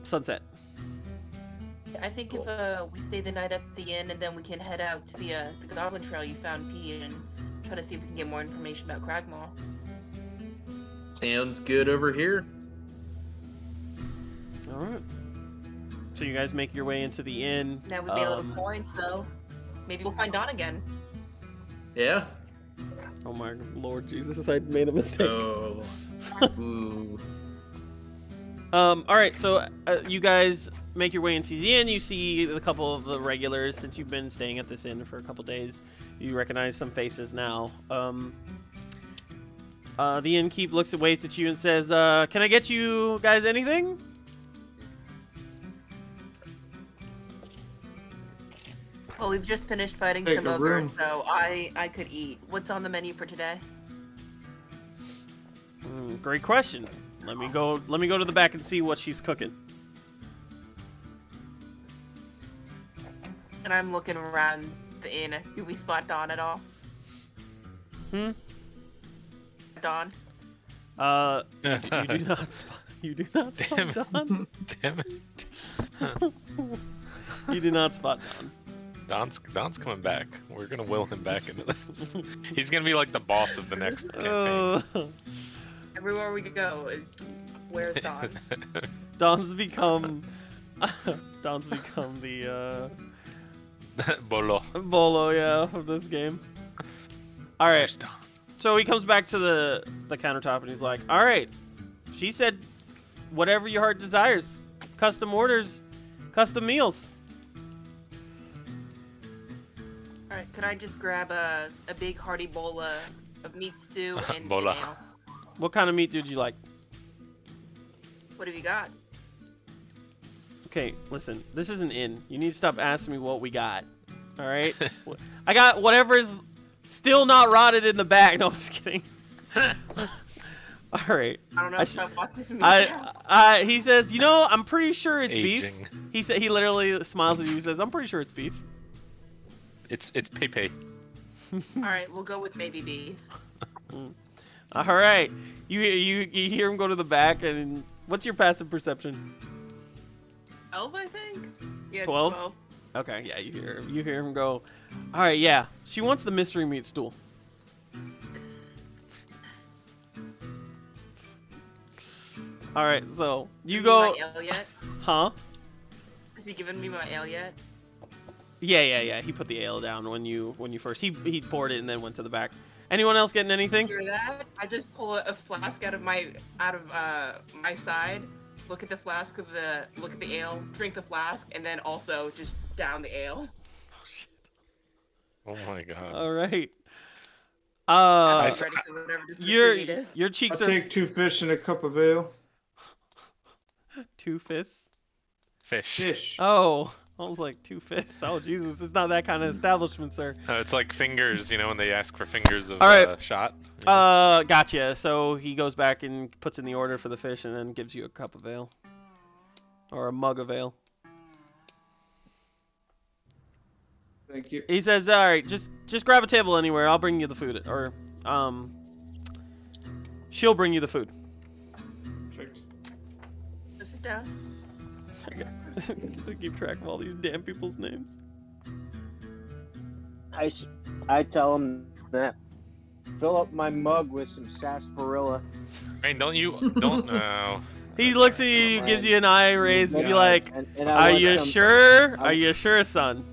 sunset. I think if we stay the night at the inn and then we can head out to the Goblin Trail you found, Pete, and try to see if we can get more information about Cragmaw. Sounds good over here. All right. So you guys make your way into the inn. Now we made a little point, so maybe we'll find Dawn again. Yeah. Oh my Lord Jesus! I made a mistake. Oh. Ooh. All right. So you guys make your way into the inn. You see a couple of the regulars since you've been staying at this inn for a couple days. You recognize some faces now. The innkeep looks and waves at you and says, "Can I get you guys anything?" Well, we've just finished fighting some ogres, so I could eat. What's on the menu for today? Great question. Let me go to the back and see what she's cooking. And I'm looking around the inn. Do we spot Dawn at all? Dawn? You do not spot. You do not spot Dawn. Damn it. You do not spot Dawn. Don's coming back. We're gonna will him back into the. He's gonna be like the boss of the next campaign. Everywhere we go is where's Dawn? Don's become the Bolo, yeah, of this game. All right. So he comes back to the countertop and he's like, "All right." She said, "Whatever your heart desires, custom orders, custom meals." Alright, could I just grab a big hearty bowl of meat stew and Bola. an ale? What kind of meat did you like? What have you got? Okay, listen, this is an inn. You need to stop asking me what we got. Alright? I got whatever's still not rotted in the bag. No, I'm just kidding. Alright. I don't know if I bought this meat. He says, "You know, I'm pretty sure it's aging. beef." He literally smiles at you and says, "I'm pretty sure it's beef." It's Pepe. Alright, we'll go with maybe beef. Alright. You hear him go to the back, and what's your passive perception? 12, I think? Yeah, 12? Okay, yeah, you hear him go, "Alright, yeah, she wants the mystery meat stool." Alright, so you go. My ale yet? Huh? Has he given me my ale yet? Yeah. He put the ale down when you first he poured it and then went to the back. Anyone else getting anything? After that, I just pull a flask out of my side, look at the flask look at the ale, drink the flask, and then also just down the ale. Oh shit. Oh my god. All right. Ready for whatever this mystery meat is. Your cheeks I'll are take 2 fish and a cup of ale. 2 fists. Fish. Oh, I was like 2 fists. Oh Jesus, it's not that kind of establishment, sir. It's like fingers, when they ask for fingers of All right. shot. Gotcha. So he goes back and puts in the order for the fish and then gives you a cup of ale. Or a mug of ale. Thank you. He says, "All right, just grab a table anywhere. I'll bring you the food." Or She'll bring you the food. Perfect. Just sit down. I keep track of all these damn people's names. I tell him that. Fill up my mug with some sarsaparilla. Man, don't know. He looks at you, gives you an eye raise, and be like, and "Are you sure? Are you sure, son?"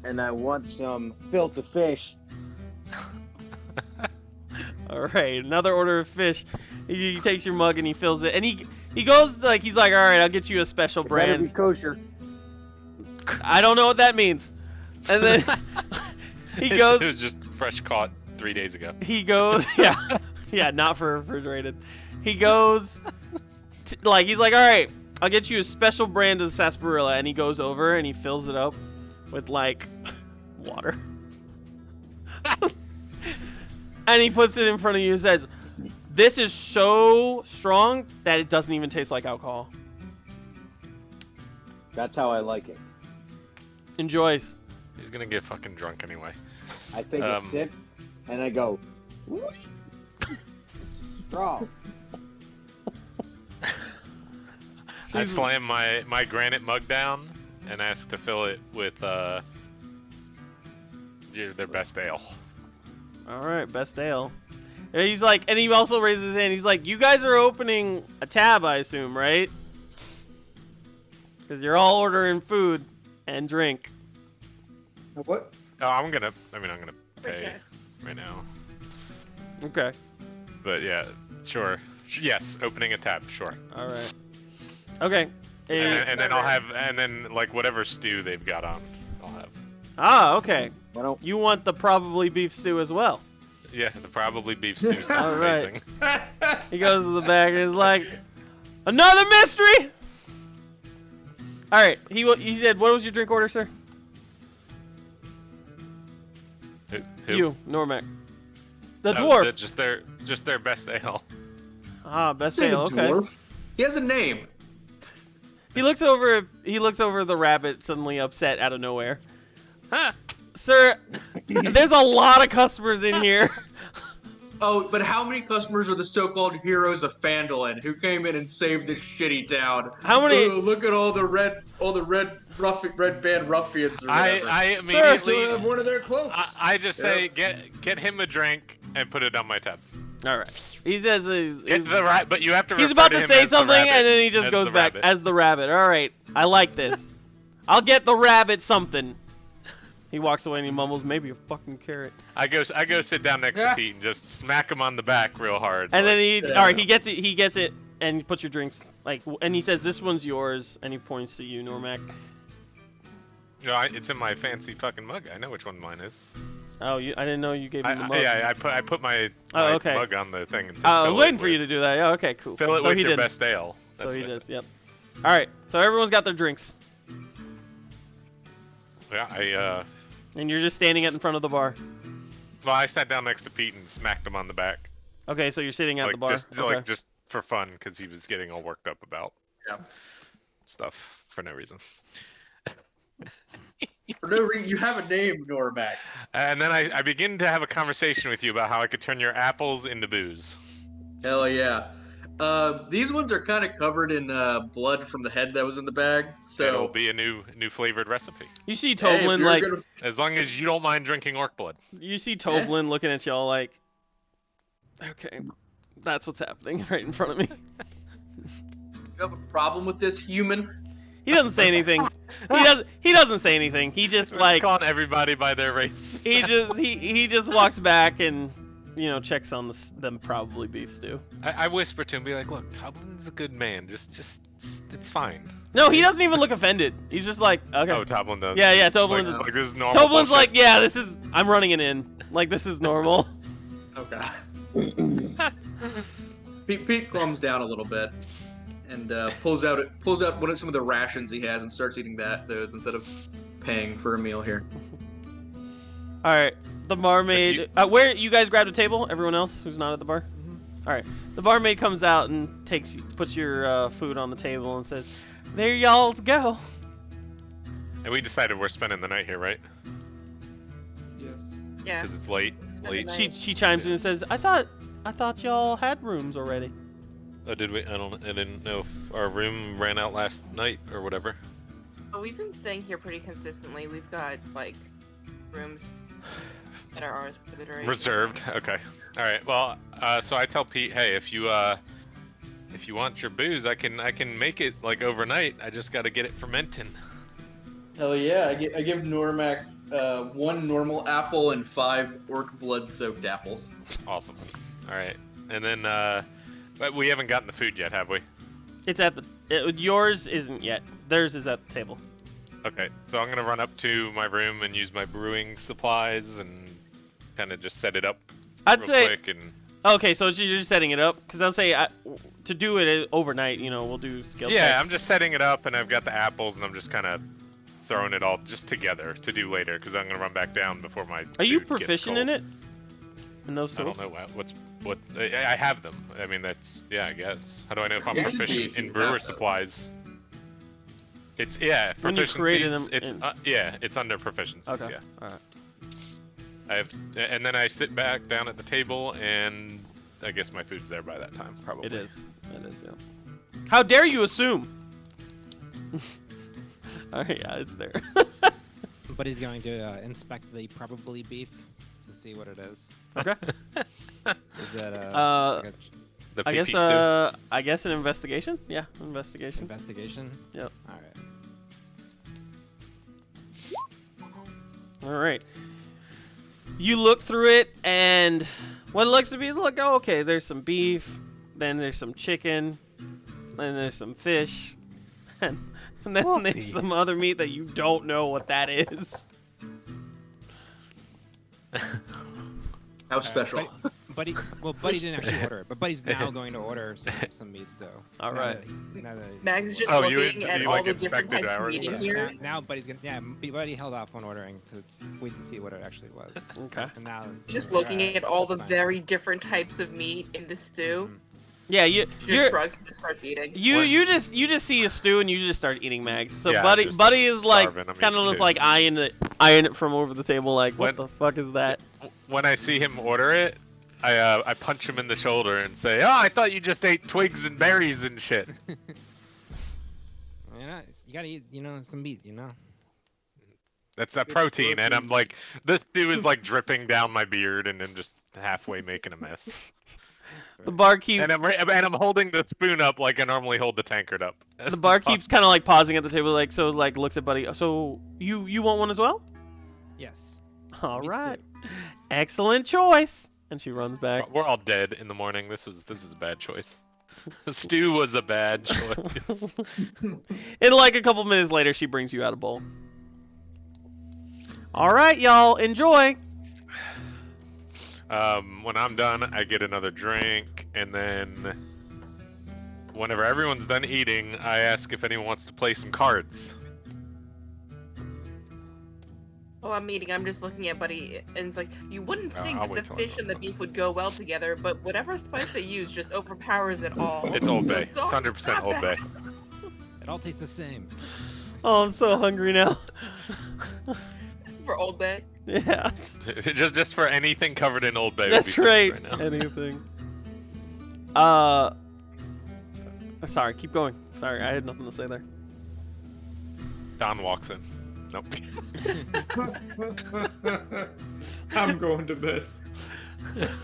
And I want some filter fish. All right, another order of fish. He takes your mug and he fills it, and he goes like he's like, "All right, I'll get you a special It better be brand." kosher. I don't know what that means. And then he goes. It was just fresh caught 3 days ago. He goes, yeah, not for refrigerated. He goes, he's like, all right, I'll get you a special brand of sarsaparilla, and he goes over and he fills it up with like water, and he puts it in front of you and says, "This is so strong that it doesn't even taste like alcohol. That's how I like it. Enjoy." He's gonna get fucking drunk anyway. I take a sip and I go, strong. I slam my granite mug down and ask to fill it with their best ale. All right, best ale. And he's like, and he also raises his hand. He's like, "You guys are opening a tab, I assume, right? Because you're all ordering food and drink." What? Oh, I'm gonna pay right now. Okay. But yeah, sure. Yes, opening a tab, sure. All right. Okay. And then I'll have, and then like whatever stew they've got on, I'll have. Ah, okay. Well, You want the probably beef stew as well. Yeah, the probably beef stew sounds All right. amazing. He goes to the back and is like, "Another mystery." All right. He said, "What was your drink order, sir?" Who? You, Normac. The Oh, dwarf. Just their best ale. Ah, best Say ale. Okay. dwarf. He has a name. He looks over the rabbit, suddenly upset out of nowhere. Huh. Sir, there's a lot of customers in here. Oh, but how many customers are the so-called heroes of Phandelver who came in and saved this shitty town? How many? Ooh, look at all the red band ruffians. Or whatever. I Still immediately have one of their cloaks. I just say get him a drink and put it on my tab. All right. He says But you have to. he's refer about to him say as the something, rabbit, and then he just as goes the back rabbit. as the rabbit. All right. I like this. I'll get the rabbit something. He walks away and he mumbles, "Maybe a fucking carrot." I go sit down next to Pete and just smack him on the back real hard. And like, then all right, he gets it, and he puts your drinks and he says, "This one's yours," and he points to you, Normac. it's in my fancy fucking mug. I know which one mine is. Oh, I didn't know you gave him the mug. Yeah, I put my okay. mug on the thing. And said, I was fill waiting it for you with- to do that. Yeah, okay, cool. Fill it so with he your did. best ale. So he what I does. said. Yep. All right. So everyone's got their drinks, Yeah, and you're just standing in front of the bar. well, I sat down next to Pete and smacked him on the back. Okay, so you're sitting at like the bar. Okay. just for fun, because he was getting all worked up about stuff for no reason. For no reason, you have a name, Normac. And then I begin to have a conversation with you about how I could turn your apples into booze. Hell yeah. These ones are kind of covered in blood from the head that was in the bag, so It'll be a new flavored recipe. You see Hey, if Toblin you're like gonna- As long as you don't mind drinking orc blood. you see Toblin looking at y'all like, okay, that's what's happening right in front of me. You have a problem with this human? He doesn't say anything. He doesn't say anything. He just We're like calling everybody by their race. he just walks back and checks on them probably beef stew. I whisper to him, be like, "Look, Toblin's a good man. Just it's fine." No, he doesn't even look offended. He's just like, okay. Oh, Toblin does. Yeah, Toblin's like this is normal. Toblin's bullshit. like, yeah, I'm running it in. Like, this is normal. Okay. Pete glums down a little bit and pulls out some of the rations he has and starts eating those instead of paying for a meal here. All right, the barmaid. Where you guys grabbed a table? Everyone else who's not at the bar. All right, the barmaid comes out and puts your food on the table and says, "There y'all go." And we decided we're spending the night here, right? Yes. Yeah. Because it's late. Spend the Late. night. She chimes in and says, "I thought I thought y'all had rooms already. Oh, did we? I didn't know if our room ran out last night or whatever. Oh, we've been staying here pretty consistently. We've got like rooms that are ours for the duration. Reserved. Okay. All right. Well, so I tell Pete, hey, if you want your booze, I can make it like overnight. I just got to get it fermenting. Hell yeah! I give Normac 1 normal apple and 5 orc blood-soaked apples. Awesome. All right. And then, but we haven't gotten the food yet, have we? It's at yours isn't yet. Theirs is at the table. Okay. So I'm gonna run up to my room and use my brewing supplies and kind of just set it up. I'd real say. Quick and... Okay, so you're just setting it up? Because I'll say to do it overnight, we'll do skill checks. Yeah, I'm just setting it up, and I've got the apples, and I'm just kind of throwing it all just together to do later, because I'm going to run back down before my Are you food gets proficient cold. in it? In those tools? I don't know what I have them. I mean, that's, yeah, I guess. How do I know if I'm proficient in brewer supplies? It's, yeah, When you created proficiencies, them it's, yeah, it's under proficiencies, Okay, yeah. alright. And then I sit back down at the table, and I guess my food's there by that time, probably. It is, yeah. How dare you assume? Alright, yeah, it's there. But he's going to inspect the probably beef to see what it is. Okay. Is that I guess stew. I guess an investigation? Yeah, investigation. Investigation? Yep. Alright. You look through it, and what it looks to be, okay, there's some beef, then there's some chicken, then there's some fish, and then there's some other meat that you don't know what that is. How special. Buddy didn't actually order it, but Buddy's now going to order some meat still. All right. Max is just Oh, looking you at all like the different inspected types of ours? meat in Yeah. here. Now Buddy's gonna, Buddy held off on ordering to wait to see what it actually was. Okay. And now Just looking at all the that's fine. very different types of meat in the stew. Yeah, Just shrugs and just starts eating. you just see a stew and you just start eating Mags. So Yeah, Buddy is like starving. I'm kind of eating just too. like eyeing it from over the table, like what the fuck is that? When I see him order it, I punch him in the shoulder and say, "Oh, I thought you just ate twigs and berries and shit." You gotta eat, some meat, That's that protein, and I'm like, this stew is like dripping down my beard, and I'm just halfway making a mess. The barkeep And I'm holding the spoon up like I normally hold the tankard up. the barkeep's kind of like pausing at the table, like looks at Buddy. So you want one as well? Yes. All Meat right, excellent choice. And she runs back. We're all dead in the morning. This was a bad choice. The stew was a bad choice. And like a couple minutes later, she brings you out a bowl. All right, y'all, enjoy. When I'm done, I get another drink, and then whenever everyone's done eating, I ask if anyone wants to play some cards. While I'm eating, I'm just looking at Buddy, and it's like, you wouldn't think I'll that wait the till fish and the everyone's beef would go well together, but whatever spice they use just overpowers it all. It's Old So Bay. it's It's all 100% not Old Bay. bad. It all tastes the same. Oh, I'm so hungry now. For Old Bay. Yeah. just for anything covered in Old Bay. would That's be right. right now. Anything. Sorry, keep going. Sorry, I had nothing to say there. Don walks in. Nope. I'm going to bed.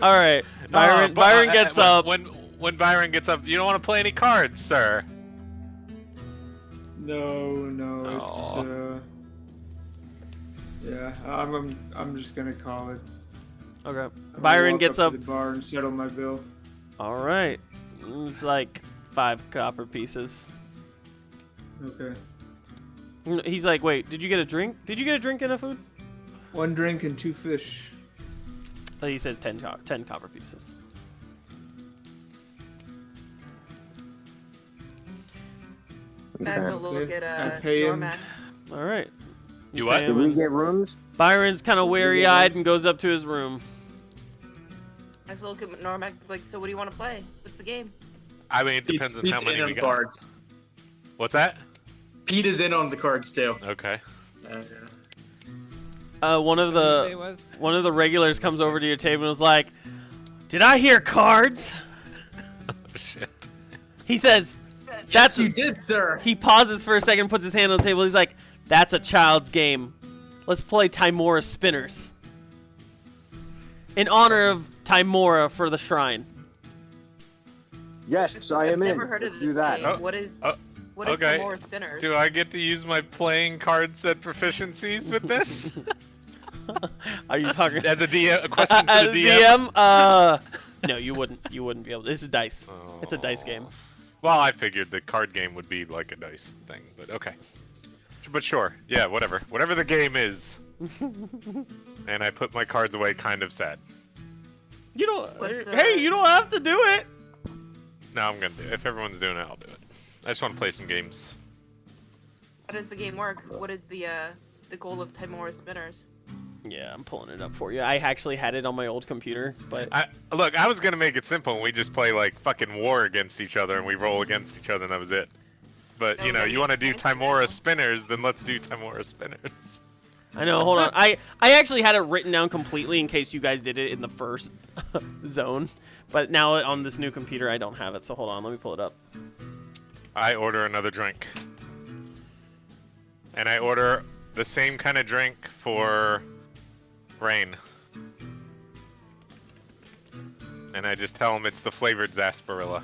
All right, Byron. But, Byron gets up. When Byron gets up, you don't want to play any cards, sir. No, Aw. it's yeah. I'm just gonna call it. Okay. I'm gonna Byron walk gets up up. to the bar and settle my bill. All right. It's like 5 copper pieces. Okay. He's like, wait, did you get a drink? Did you get a drink and a food? 1 drink and 2 fish. Oh, he says 10 copper pieces. Max will look Okay. I at pay him. Normac. All right. You what? pay Did him we and- get rooms? Byron's kind of weary-eyed and goes up to his room. Max will look at Normac like, so what do you want to play? What's the game? I mean, it Pete's, depends on Pete's how many in we on got. cards. What's that? Pete is in on the cards too. Okay. One of What did you say the it was? one of the regulars comes over to your table and is like, Did I hear cards? Oh, shit. He says, Yes, you did, sir. He pauses for a second, puts his hand on the table. He's like, that's a child's game. Let's play Timora Spinners. In honor of Timora for the shrine. Yes, I am in. Never heard of Let's this do that. game. What is okay. Timora Spinners? Do I get to use my playing card set proficiencies with this? Are you talking as a DM? A question to as the a DM? No, you wouldn't. You wouldn't be able. This is dice. Oh. It's a dice game. Well, I figured the card game would be like a dice thing, but okay. But sure, yeah, whatever. Whatever the game is. And I put my cards away kind of sad. You don't. Hey, you don't have to do it. No, I'm gonna do it. If everyone's doing it, I'll do it. I just want to play some games. How does the game work? What is the goal of Timora Spinners? Yeah, I'm pulling it up for you. I actually had it on my old computer, but Look, I was gonna make it simple and we just play like fucking war against each other and we roll against each other and that was it. But you know, you want to do Timora Spinners, then let's do Timora Spinners. I know. Hold on. I actually had it written down completely in case you guys did it in the first zone, but now on this new computer I don't have it. So hold on, let me pull it up. I order another drink, and I order the same kind of drink for Rain. And I just tell him it's the flavored sarsaparilla.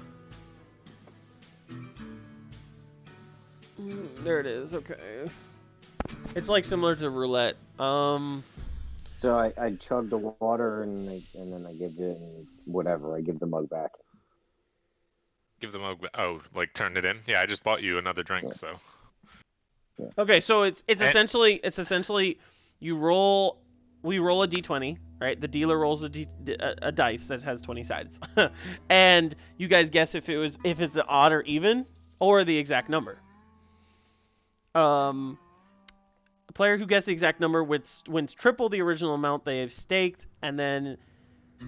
There it is. Okay. It's like similar to roulette. So I chug the water and then I give it whatever. I give the mug back. Give the mug back. Oh, like turned it in? Yeah, I just bought you another drink, Yeah. so. Yeah. Okay, so it's essentially we roll a d20, right? The dealer rolls a dice that has 20 sides, and you guys guess if it's an odd or even or the exact number. A player who guesses the exact number wins triple the original amount they have staked, and then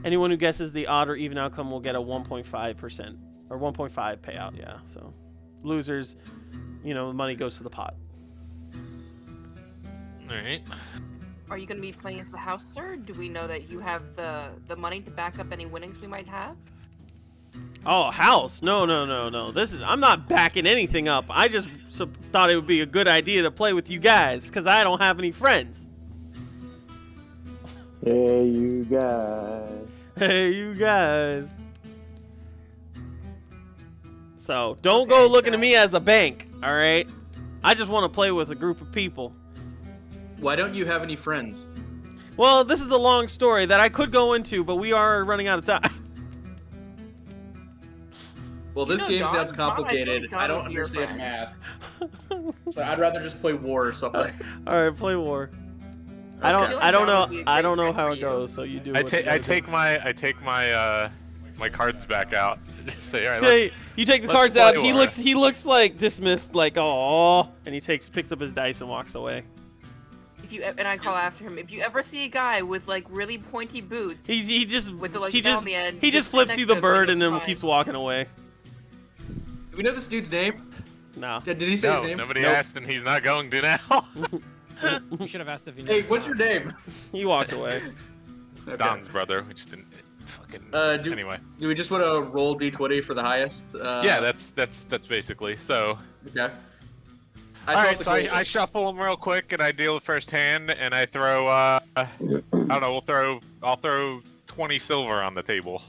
anyone who guesses the odd or even outcome will get a 1.5% or 1.5 payout. Yeah, so losers, the money goes to the pot. All right. Are you going to be playing as the house, sir? Do we know that you have the money to back up any winnings we might have? Oh, house? No. I'm not backing anything up. I just thought it would be a good idea to play with you guys, because I don't have any friends. Hey, you guys. Hey, you guys. So, don't go looking at me as a bank, alright? I just want to play with a group of people. Why don't you have any friends? Well, this is a long story that I could go into, but we are running out of time. Well, this game sounds complicated. Don I don't would be your understand friend. math. So I'd rather just play war or something. Alright, play war. Okay. I don't Don would be a know great friend how for it you. goes, so you do. I take my cards back out. Just say, all right, So you take the let's cards play out. war. He looks like dismissed, like oh, and he picks up his dice and walks away. And I call after him. If you ever see a guy with like really pointy boots, He just with the, like, he down just the end, he just just flips next you to the him, bird like, and then fine. keeps walking away. Do we know this dude's name? No. Did he say no, his name? nobody Nope. asked, and he's not going to now. You should have asked if he knew. Hey, his what's your mom. name? He walked away. Okay. Don's brother, which didn't fucking. Anyway. Do we just want to roll d20 for the highest? Yeah, that's basically so. Okay. All right, so I shuffle them real quick, and I deal the first hand, and I throw. I don't know. I'll throw 20 silver on the table.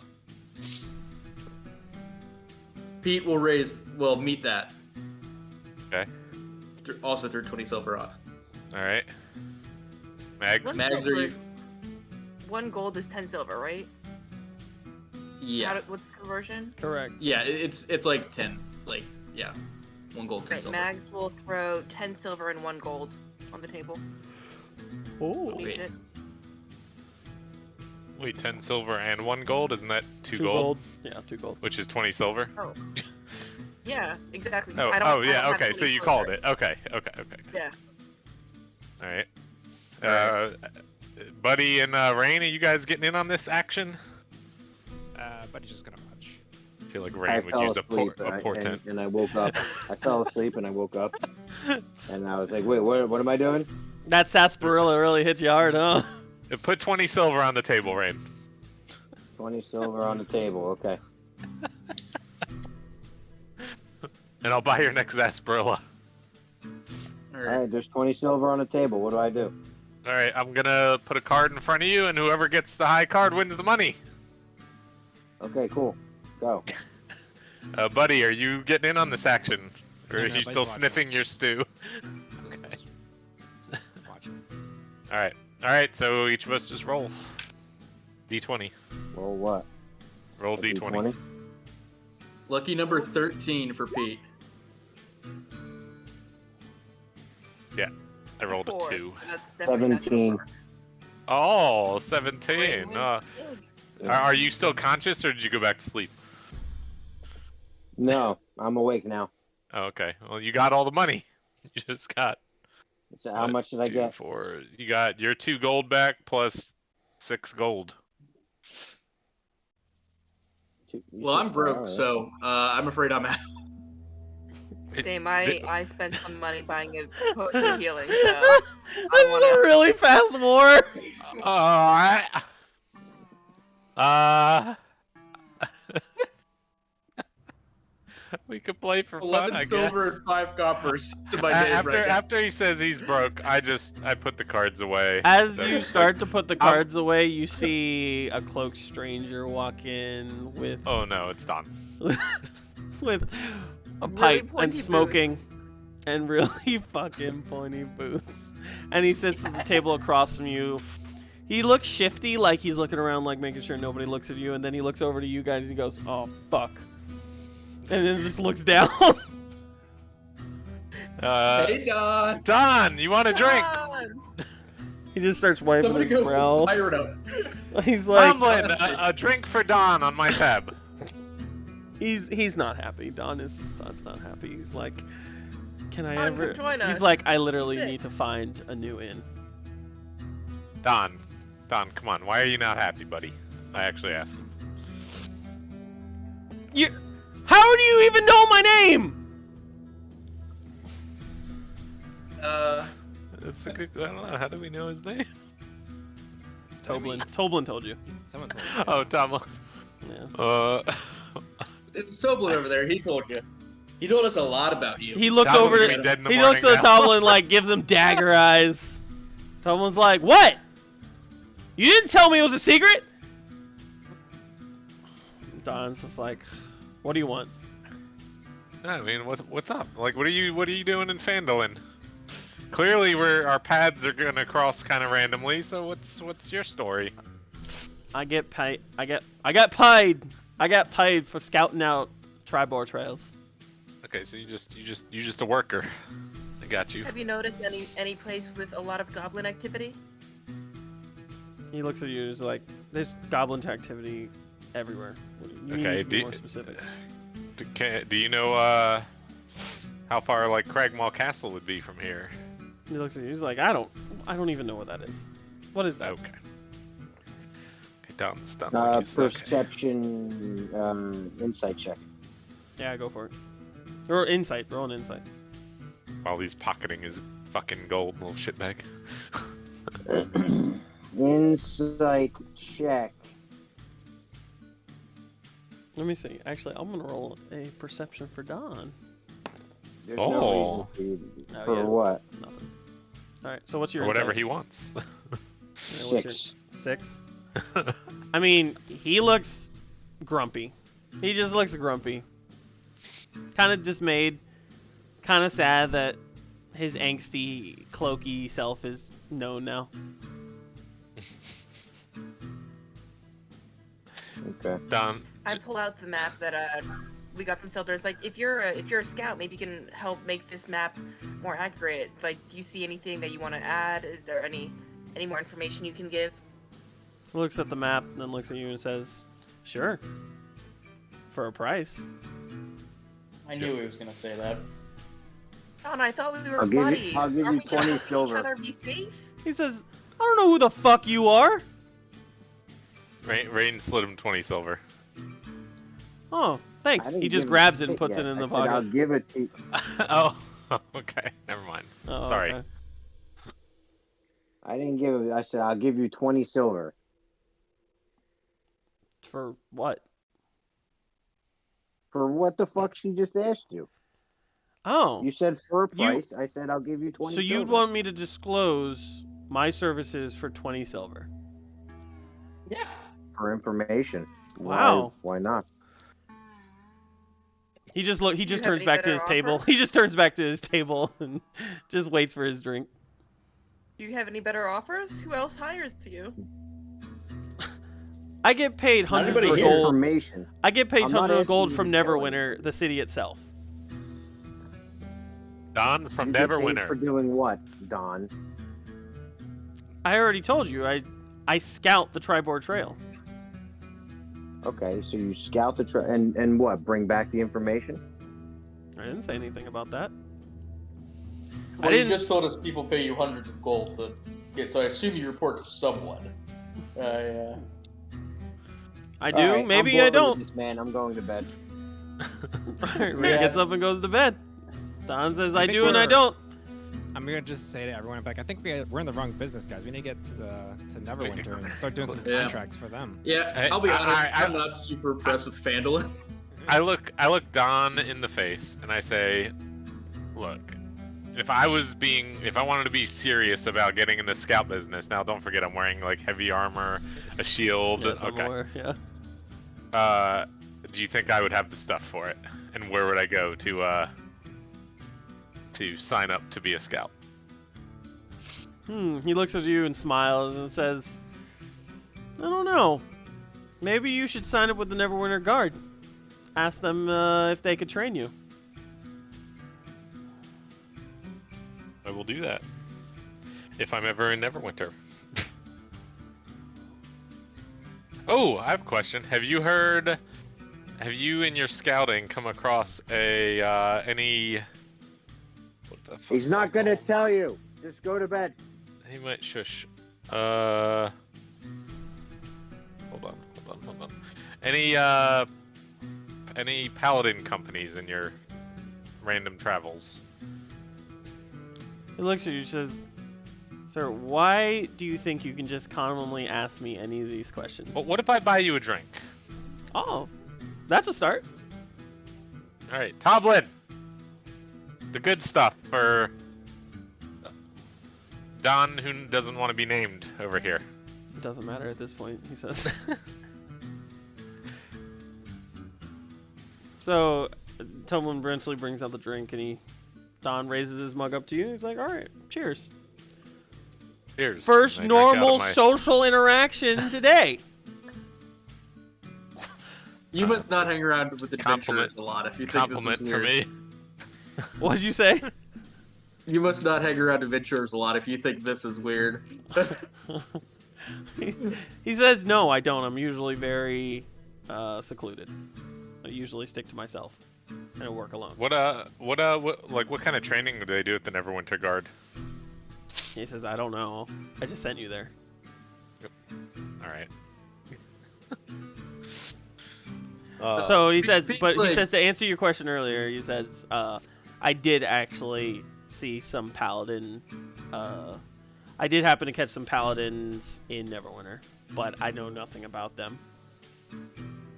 Pete will meet that. Okay. Also threw 20 silver on. All right. Mags. One Mags, silver are you? is- 1 gold is 10 silver, right? Yeah. What's the conversion? Correct. Yeah, it's like 10. Like, yeah. 1 gold, 10 Right, silver. Mags will throw 10 silver and 1 gold on the table. Oh. Means Wait. it. Wait, 10 silver and 1 gold? Isn't that 2 2 gold? Yeah, 2 gold. Which is 20 silver? Oh. Yeah, exactly. Oh, I don't yeah, have okay, 20 so you silver. called it. Okay. Yeah. Alright. Buddy and Rain, are you guys getting in on this action? But he's just gonna watch. I feel like I Rain would fell use asleep a portent. and I woke up. I fell asleep and I woke up. And I was like, wait, what am I doing? That sarsaparilla really hit you hard, huh? Put 20 silver on the table, Rain. 20 silver on the table. Okay. And I'll buy your next Zasparilla. All right. There's 20 silver on the table. What do I do? All right, I'm gonna put a card in front of you, and whoever gets the high card wins the money. Okay. Cool. Go. Buddy, are you getting in on this action, or are No, you but still watch sniffing it. your stew? Okay. Watch him. All right. So each of us just roll d20. Roll what? Roll A d20. Lucky number 13 for Pete. Yeah, I rolled a 4. 2. That's definitely not 17. gonna Oh, work. 17. Wait, Are you still conscious, or did you go back to sleep? No, I'm awake now. Oh, okay. Well, you got all the money. You just got. So how much did I get? 4. You got your 2 gold back plus 6 gold. Well, I'm broke, so I'm afraid I'm out. Same. I spent some money buying a potion of healing, so I This is wanna. a really fast war. We could play for fun, 11 I silver guess. and 5 coppers to my name After right now. after he says he's broke, I put the cards away. As So, you like, start to put the cards away, you see a cloaked stranger walk in with Oh no, it's done. with a Really pipe and pointy smoking and really fucking pointy boots. And he sits at the table across from you. He looks shifty, like he's looking around, like making sure nobody looks at you, and then he looks over to you guys and he goes, "Oh fuck," and then just looks down. Hey, Don. Don, you want a drink? He just starts wiping Somebody his go brow. fire it up. He's like, Tomlin, a drink for Don on my tab. he's not happy. Don's not happy. He's like, can I Don, ever? come join He's us. like, I literally Sit. need to find a new inn. Don, come on. Why are you not happy, buddy? I actually asked him. How do you even know my name? That's a good. I don't know. How do we know his name? Toblin. Toblin told you. Someone told me. Oh, Tomlin. Yeah. It's Toblin over there. He told you. He told us a lot about you. He looks Tomlin over will to be dead in the he looks to morning the now. Toblin like gives him dagger eyes. Toblin's like, what? You didn't tell me it was a secret? Don's just like, what do you want? I mean, what's up? Like, what are you doing in Phandelver? Clearly, our paths are gonna cross kind of randomly. So what's your story? I got paid. I got paid for scouting out Tribor trails. Okay, so you just a worker. I got you. Have you noticed any place with a lot of goblin activity? He looks at you and is like, there's goblin activity everywhere. You need Okay, to be more specific. Do you know how far like Cragmaw Castle would be from here? He looks at you. He's like, I don't even know what that is. What is that? Okay. Okay, done. Perception, insight check. Yeah, go for it. Or insight. Roll an insight. While he's pocketing his fucking gold, little shitbag. Insight check. Let me see. Actually, I'm gonna roll a perception for Don. There's Oh. no reason for yeah. what? Nothing. All right. So what's your Or whatever insight? he wants. Yeah, what's your- 6. 6. I mean, he looks grumpy. He just looks grumpy. Kind of dismayed. Kind of sad that his angsty, cloaky self is known now. Okay. Don. I pull out the map that we got from Seldor. It's like, if you're a scout, maybe you can help make this map more accurate. Like, do you see anything that you want to add? Is there any more information you can give? He looks at the map and then looks at you and says, "Sure. For a price." I knew he was gonna say that. Don, I thought we were I'll give you- buddies. I'll give Aren't you we gonna 20 help silver. Each other be safe? He says, "I don't know who the fuck you are." Rain slid him 20 silver. Oh, thanks. I didn't He just give grabs it and shit puts yet. it in I the said, I'll pocket. give it to you. Oh, okay. Never mind. Oh, Sorry. okay. I didn't give it. I said, I'll give you 20 silver. For what? For what the fuck she just asked you? Oh. You said for a price. I said I'll give you 20 So silver. you'd want me to disclose my services for 20 silver? Yeah. For information. Wow. Why not? He just have turns any back to better his table. offers? He just turns back to his table and just waits for his drink. Do you have any better offers? Who else hires you? I get paid hundreds anybody of here. gold. Information. I get paid I'm not hundreds of gold asking from you to kill Neverwinter, the city itself. Don from You get paid Neverwinter. for doing what, Don? I already told you. I scout the Tribord Trail. Okay, so you scout the and what? Bring back the information? I didn't say anything about that. Well, didn't- you just told us people pay you hundreds of gold to get, so I assume you report to someone. Yeah. I do. All right, Maybe I'm I bored don't. with this man, I'm going to bed. Ray Yeah. gets up and goes to bed. Don says, I think do and I we're- don't. I'm gonna just say to everyone back, I think we're in the wrong business, guys. We need to get to Neverwinter and start doing some Yeah. contracts for them. Yeah, I'll be honest, I'm not super impressed with Phandelver. I look Don in the face and I say, look, if I wanted to be serious about getting in the scout business, now don't forget I'm wearing like heavy armor, a shield. Yes, I'm okay. aware, yeah. Do you think I would have the stuff for it? And where would I go to sign up to be a scout? He looks at you and smiles and says, I don't know. Maybe you should sign up with the Neverwinter Guard. Ask them if they could train you. I will do that. If I'm ever in Neverwinter. Oh, I have a question. Have you in your scouting come across any... What the fuck He's is not that gonna called? tell you. Just go to bed. He might shush. Hold on. Any paladin companies in your random travels? He looks at you and says, Sir, why do you think you can just commonly ask me any of these questions? Well, what if I buy you a drink? Oh, that's a start. All right, Toblin. The good stuff for Don, who doesn't want to be named over here. It doesn't matter at this point, he says. So, Tomlin eventually brings out the drink, and Don raises his mug up to you. He's like, all right, cheers. Cheers. First And I drink out of normal my- social interaction today. You must not hang around with Compliment- adventurers a lot if you think this is compliment for weird. me. What'd you say? You must not hang around adventurers a lot if you think this is weird. He says, no, I don't. I'm usually very secluded. I usually stick to myself and I work alone. What kind of training do they do at the Neverwinter Guard? He says, I don't know. I just sent you there. All right. So he says, but he like- says to answer your question earlier, he says, I did actually see some paladin. I did happen to catch some paladins in Neverwinter, but I know nothing about them.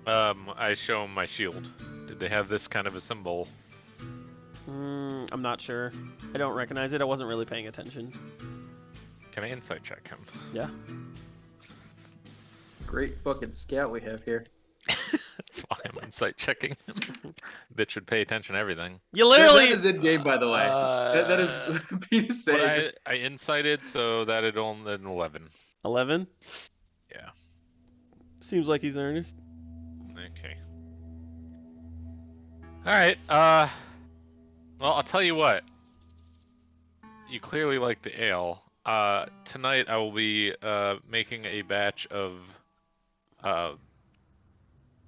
I show him my shield. Did they have this kind of a symbol? I'm not sure. I don't recognize it. I wasn't really paying attention. Can I insight check him? Yeah. Great fucking scout we have here. That's why I'm insight checking him. Bitch would pay attention to everything. You literally. That is in game, by the way. That is Peter What saying. I incited, so that it only an 11. 11? Yeah. Seems like he's earnest. Okay. All right. Well, I'll tell you what. You clearly like the ale. Tonight I will be making a batch of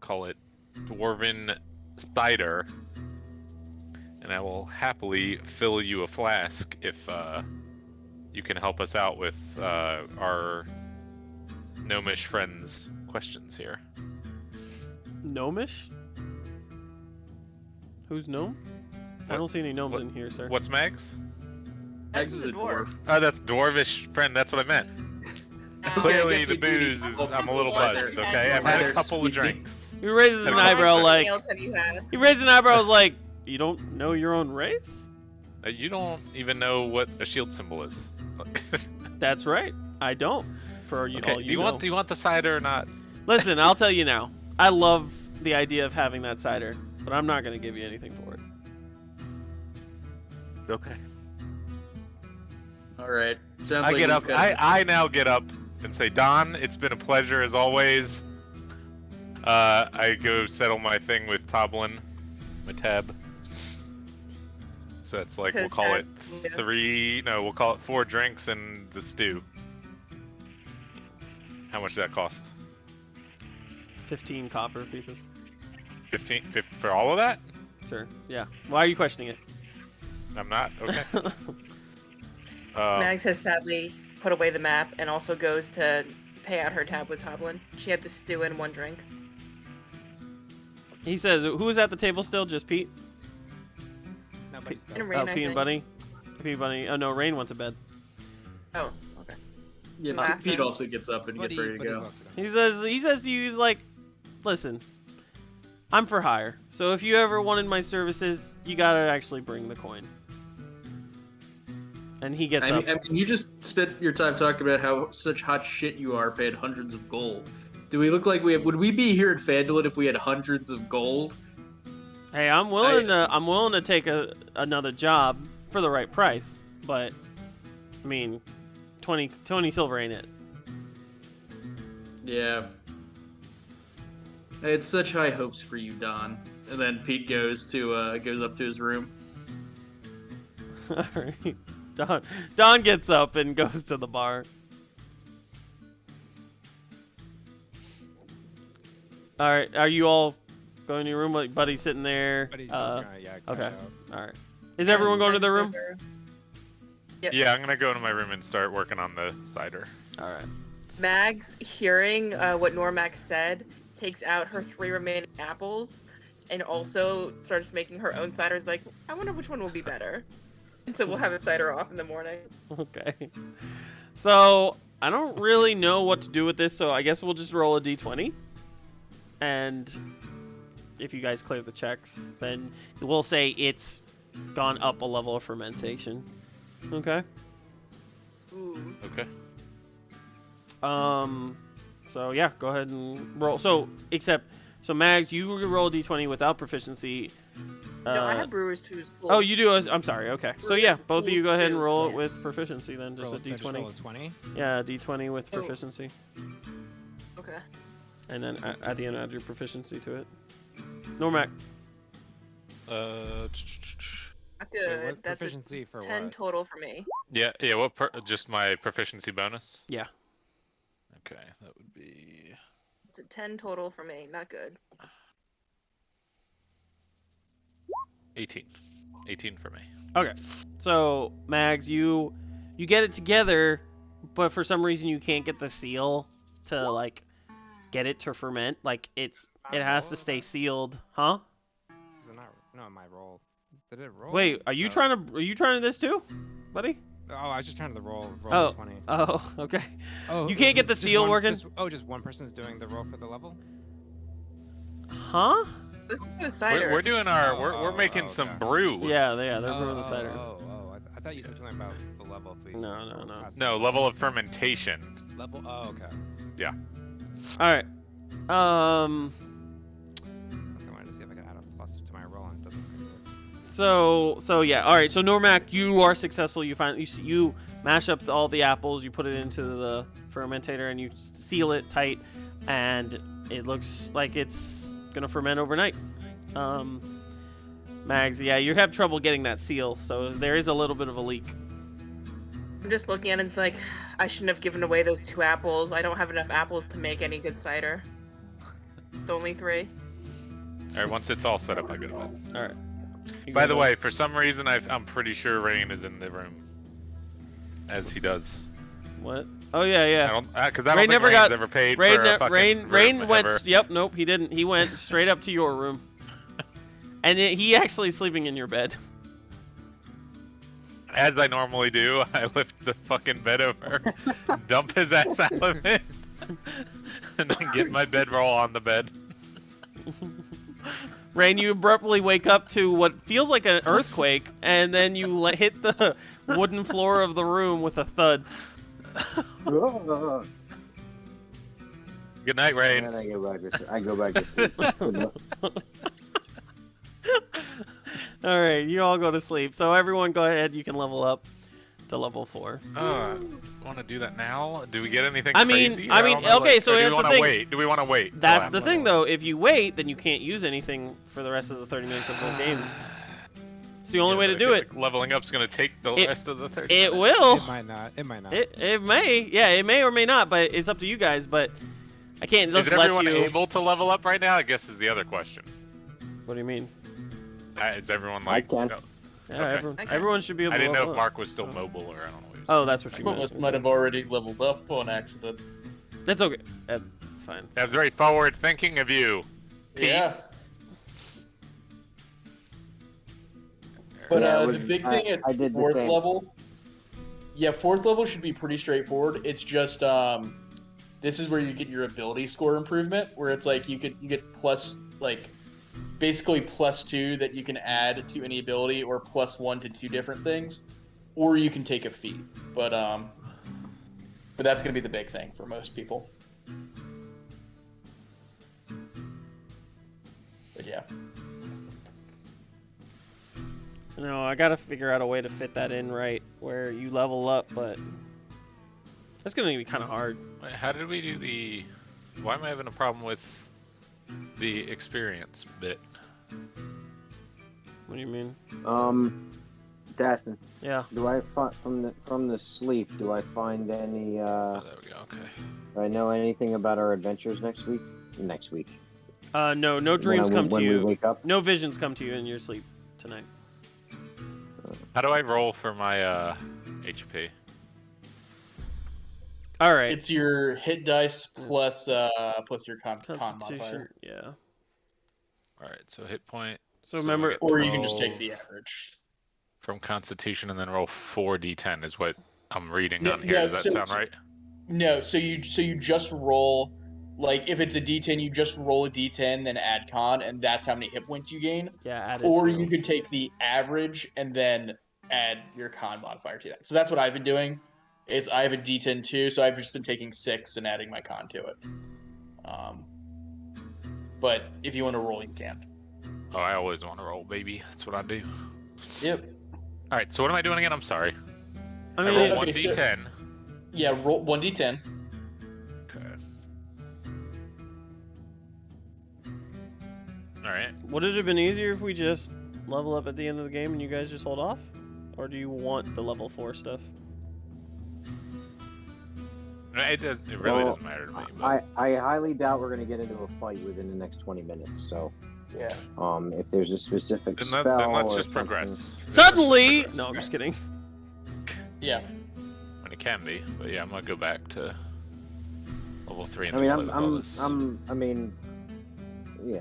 call it dwarven cider, and I will happily fill you a flask if you can help us out with our gnomish friends' questions here. Gnomish? Who's gnome? I don't see any gnomes what- in here, sir. What's Mags? Eggs is a dwarf. Oh, that's dwarvish friend. That's what I meant. Clearly, guess we the do need booze to is. focus I'm a little on buzzed. weather. Okay, I've had a Weather's couple of easy. drinks. He raises an eyebrow How like. many else have you had? He raises an eyebrow like, you don't know your own race? You don't even know what a shield symbol is. That's right. I don't. For you, Okay, all do you you know. want you want the cider or not? Listen, I'll tell you now. I love the idea of having that cider, but I'm not going to give you anything for it. Okay. All right. Sounds I like get we've up. got- I now get up and say, Don, it's been a pleasure as always. I go settle my thing with Toblin, my tab. So it's like So we'll call it yeah. 3. No, we'll call it 4 drinks and the stew. How much does that cost? 15 copper pieces. 15 for all of that? Sure. Yeah. Why are you questioning it? I'm not. Okay. Mags has sadly put away the map and also goes to pay out her tab with Toblin. She had the stew and 1 drink. He says, who's at the table still? Just Pete? Nobody's And there. Rain, Oh, I Pete think. and Bunny? Pete and Bunny. Oh, no, Rain went to bed. Oh, okay. Yeah, Laughing. Pete also gets up and gets ready to Buddy's go. also there. He says to you, he's like, listen, I'm for hire. So if you ever wanted my services, you gotta actually bring the coin. And he gets up. I mean, you just spent your time talking about how such hot shit you are, paid hundreds of gold. Do we look like we have? Would we be here at Phandelver if we had hundreds of gold? Hey, I'm willing to take another job for the right price, but I mean, 20 silver ain't it? Yeah. I had such high hopes for you, Don. And then Pete goes up to his room. All right. Don gets up and goes to the bar. All right, are you all going to your room? Like Buddy's sitting there. Buddy's just gonna, yeah, crash okay. out. All right. Is everyone going to their room? Yep. Yeah, I'm gonna go to my room and start working on the cider. All right. Mags, hearing what Normax said, takes out her 3 remaining apples and also starts making her own ciders. Like, I wonder which one will be better. And so we'll have a cider off in the morning. Okay. So I don't really know what to do with this, so I guess we'll just roll a d20. And if you guys clear the checks, then we'll say it's gone up a level of fermentation. Okay. Ooh. Okay. So yeah, go ahead and roll. So Mags, you roll a d20 without proficiency. No, I have Brewer's Tools. Oh, you do. I'm sorry. Okay. So yeah, both of you go ahead and roll it Yeah. with proficiency then, just a Did I d20. roll a 20? Yeah, a d20 with Oh. proficiency, Okay. and then at the end add your proficiency to it. Normac. Not Wait, good. what That's proficiency for 10 what? total for me. Yeah. Just my proficiency bonus? Yeah. Okay, that would be. It's a 10 total for me. Not good. 18. 18 for me. Okay. So Mags, you get it together, but for some reason you can't get the seal to like get it to ferment. Like it has to stay sealed, huh? Is it not? No, my roll. Did it roll? Wait, are you No. trying to this too, buddy? Oh, I was just trying to roll Oh. a 20. Oh, okay. Oh, You can't is get it the just seal working? Just one person's doing the roll for the level? Huh? This is the cider. We're doing our. We're making okay. some brew. Yeah, they're brewing the cider. I thought you said something about the level. If we No. passed No, it. level of fermentation. Level. Oh, okay. Yeah. All right. I wanted to see if I could add a plus to my roll, and it doesn't think it works. So yeah. All right. So Normac, you are successful. You mash up all the apples. You put it into the fermentator and you seal it tight, and it looks like it's gonna ferment overnight. Mags, yeah, you have trouble getting that seal, so there is a little bit of a leak. I'm just looking at it, it's like, I shouldn't have given away those 2 apples. I don't have enough apples to make any good cider. It's only 3. All right. Once it's all set up, I go to bed. All right. You By go the to- way, for some reason, I'm pretty sure Rain is in the room, as he does. What? Oh yeah, I yeah. don't, because I don't Rain think never Rain's got- ever paid Rain, for a fucking Rain room went. ever. Yep, nope, he didn't. He went straight up to your room, and he actually is sleeping in your bed. As I normally do, I lift the fucking bed over, dump his ass out of it, and then get my bedroll on the bed. Rain, you abruptly wake up to what feels like an earthquake, and then you hit the wooden floor of the room with a thud. Good night, Rain. And then I go back to sleep. Alright, you all go to sleep. So everyone go ahead, you can level up to level 4. Want to do that now? Do we get anything okay, crazy? so do that's we want the to thing. wait? Do we want to wait? That's the thing, though. If you wait, then you can't use anything for the rest of the 30 minutes of the game. It's the only way to do it. Leveling up's going to take the rest of the 30 It minutes. will. It might not. It might not. It may. Yeah, it may or may not, but it's up to you guys. But I can't just Is let everyone you... able to level up right now? I guess is the other question. What do you mean? Is everyone like... I can. No. Yeah, Okay. everyone should be able to I didn't know level if up. Mark was still mobile or I don't know. Oh, that's what you Almost meant. might have already leveled up on accident. That's okay. That's fine. That's very forward thinking of you. Yeah. But Yeah, the big thing I did at the 4th same. level, yeah, 4th level should be pretty straightforward. It's just this is where you get your ability score improvement, where it's like you get plus like basically +2 that you can add to any ability, or +1 to 2 different things, or you can take a feat. But that's gonna be the big thing for most people. But yeah. No, I gotta figure out a way to fit that in right where you level up, but that's gonna be kind of hard. Wait, how did we do the... Why am I having a problem with the experience bit? What do you mean? Dastin, Yeah. do I find from the sleep? Do I find any? Oh, there we go. Okay. Do I know anything about our adventures next week? Next week. No dreams come to when you. we wake up. No visions come to you in your sleep tonight. How do I roll for my HP? All right. It's your hit dice plus your con modifier. Constitution. Yeah. All right, so hit point. So remember, I get Or you can just 12 take the average. from Constitution and then roll 4d10 is what I'm reading No, on here. no, Does that sound right? No, so you just roll, like if it's a D10, you just roll a D10, then add con, and that's how many hit points you gain. yeah, add it Or to. you could take the average and then add your con modifier to that. So that's what I've been doing. Is I have a D10 too, so I've just been taking 6 and adding my con to it. But if you want to roll, you can. Oh, I always want to roll, baby. That's what I do. Yep. All right, so what am I doing again? I'm sorry. I I mean, roll Okay, 1d10. Yeah, roll 1d10. Okay. All right. would it have been easier if we just level up at the end of the game and you guys just hold off? Or do you want the level 4 stuff? It really doesn't matter to me. But... I highly doubt we're gonna get into a fight within the next 20 minutes. So, Yeah. if there's a specific then, spell, then let's or just something- progress. Suddenly! Progress. No, I'm just kidding. Yeah. And it can be, but yeah, I'm gonna go back to level 3 and I mean, play with all this. I mean, yeah,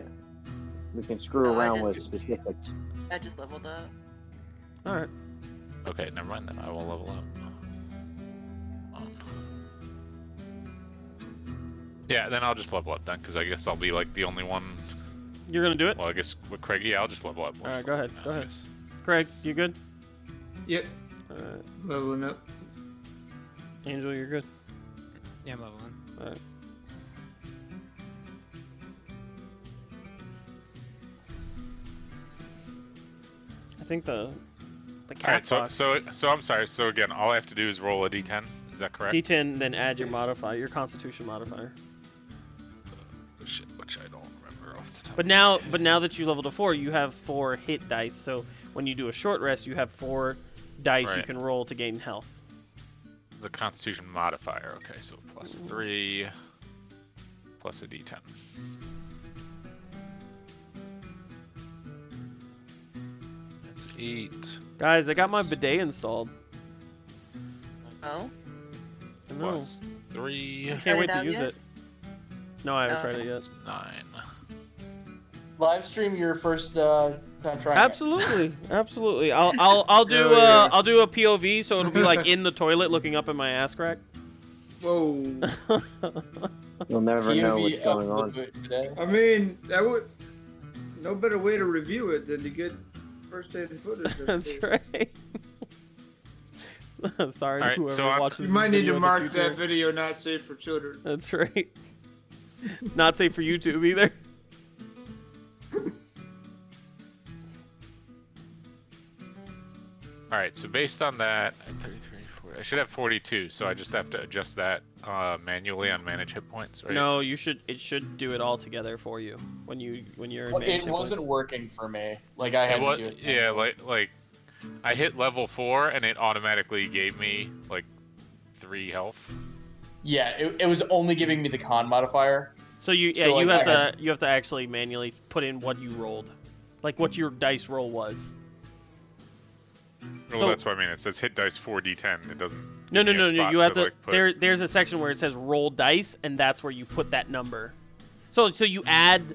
we can screw No, I around with just- specifics. I just leveled up. Alright. Okay, never mind then. I will level up. Yeah, then I'll just level up then, because I guess I'll be like the only one. You're gonna do it? Well, I guess with Craig, yeah, I'll just level up. Alright, go ahead. Yeah, Go I ahead. guess. Craig, you good? Yep, Alright. leveling up. Angel, you're good? Yeah, I'm leveling. Alright. I think the cat Alright, box so is I'm sorry. So again, all I have to do is roll a d10. Is that correct? D10, then add your modifier, your Constitution modifier. Shit, which I don't remember off the top. But now that you leveled to 4, you have 4 hit dice. So when you do a short rest, you have 4 dice you Right. can roll to gain health. The Constitution modifier. Okay, so +3 plus a d10. That's 8. Guys, I got my bidet installed. Oh? I know. Plus 3. I Tried can't it wait to out use yet? it. No, I haven't Oh, tried okay. it yet. 9. live stream your first time trying Absolutely, absolutely. I'll do I'll do a POV, so it'll be like in the toilet looking up at my ass crack. Whoa. You'll never know what's going on. I mean, that would no better way to review it than to get first-hand footage. That's right. Sorry, right, whoever so watches You might need to mark that that video not safe for children. That's right. Not safe for YouTube either. All right, so based on that, 33, 40, I should have 42, so I just have to adjust that manually on manage hit points, right? No, you should. It should do it all together for you when you're in manage It hit wasn't points. working for me. Like I had to do it. Yeah, like I hit level 4 and it automatically gave me like 3 health. Yeah, it was only giving me the con modifier. So you have to actually manually put in what you rolled, like what your dice roll was. Well, So- that's what I mean. It says hit dice 4d10. It doesn't. No. give me a spot You have to. like, put... There's a section where it says roll dice, and that's where you put that number. So you add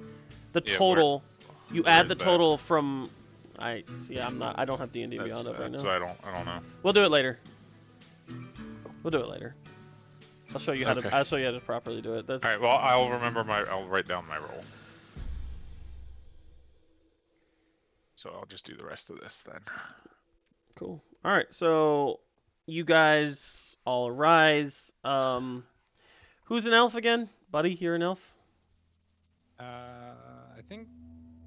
the Yeah, total. You where add is the that? total from. I don't have D&D That's, Beyond up right that's now. why I don't know. We'll do it later. We'll do it later. I'll show you how Okay. to. I'll show you how to properly do it. That's All right. Well, I'll write down my roll. So I'll just do the rest of this then. cool. All right, so you guys all arise. Who's an elf again, buddy? You're an elf. I think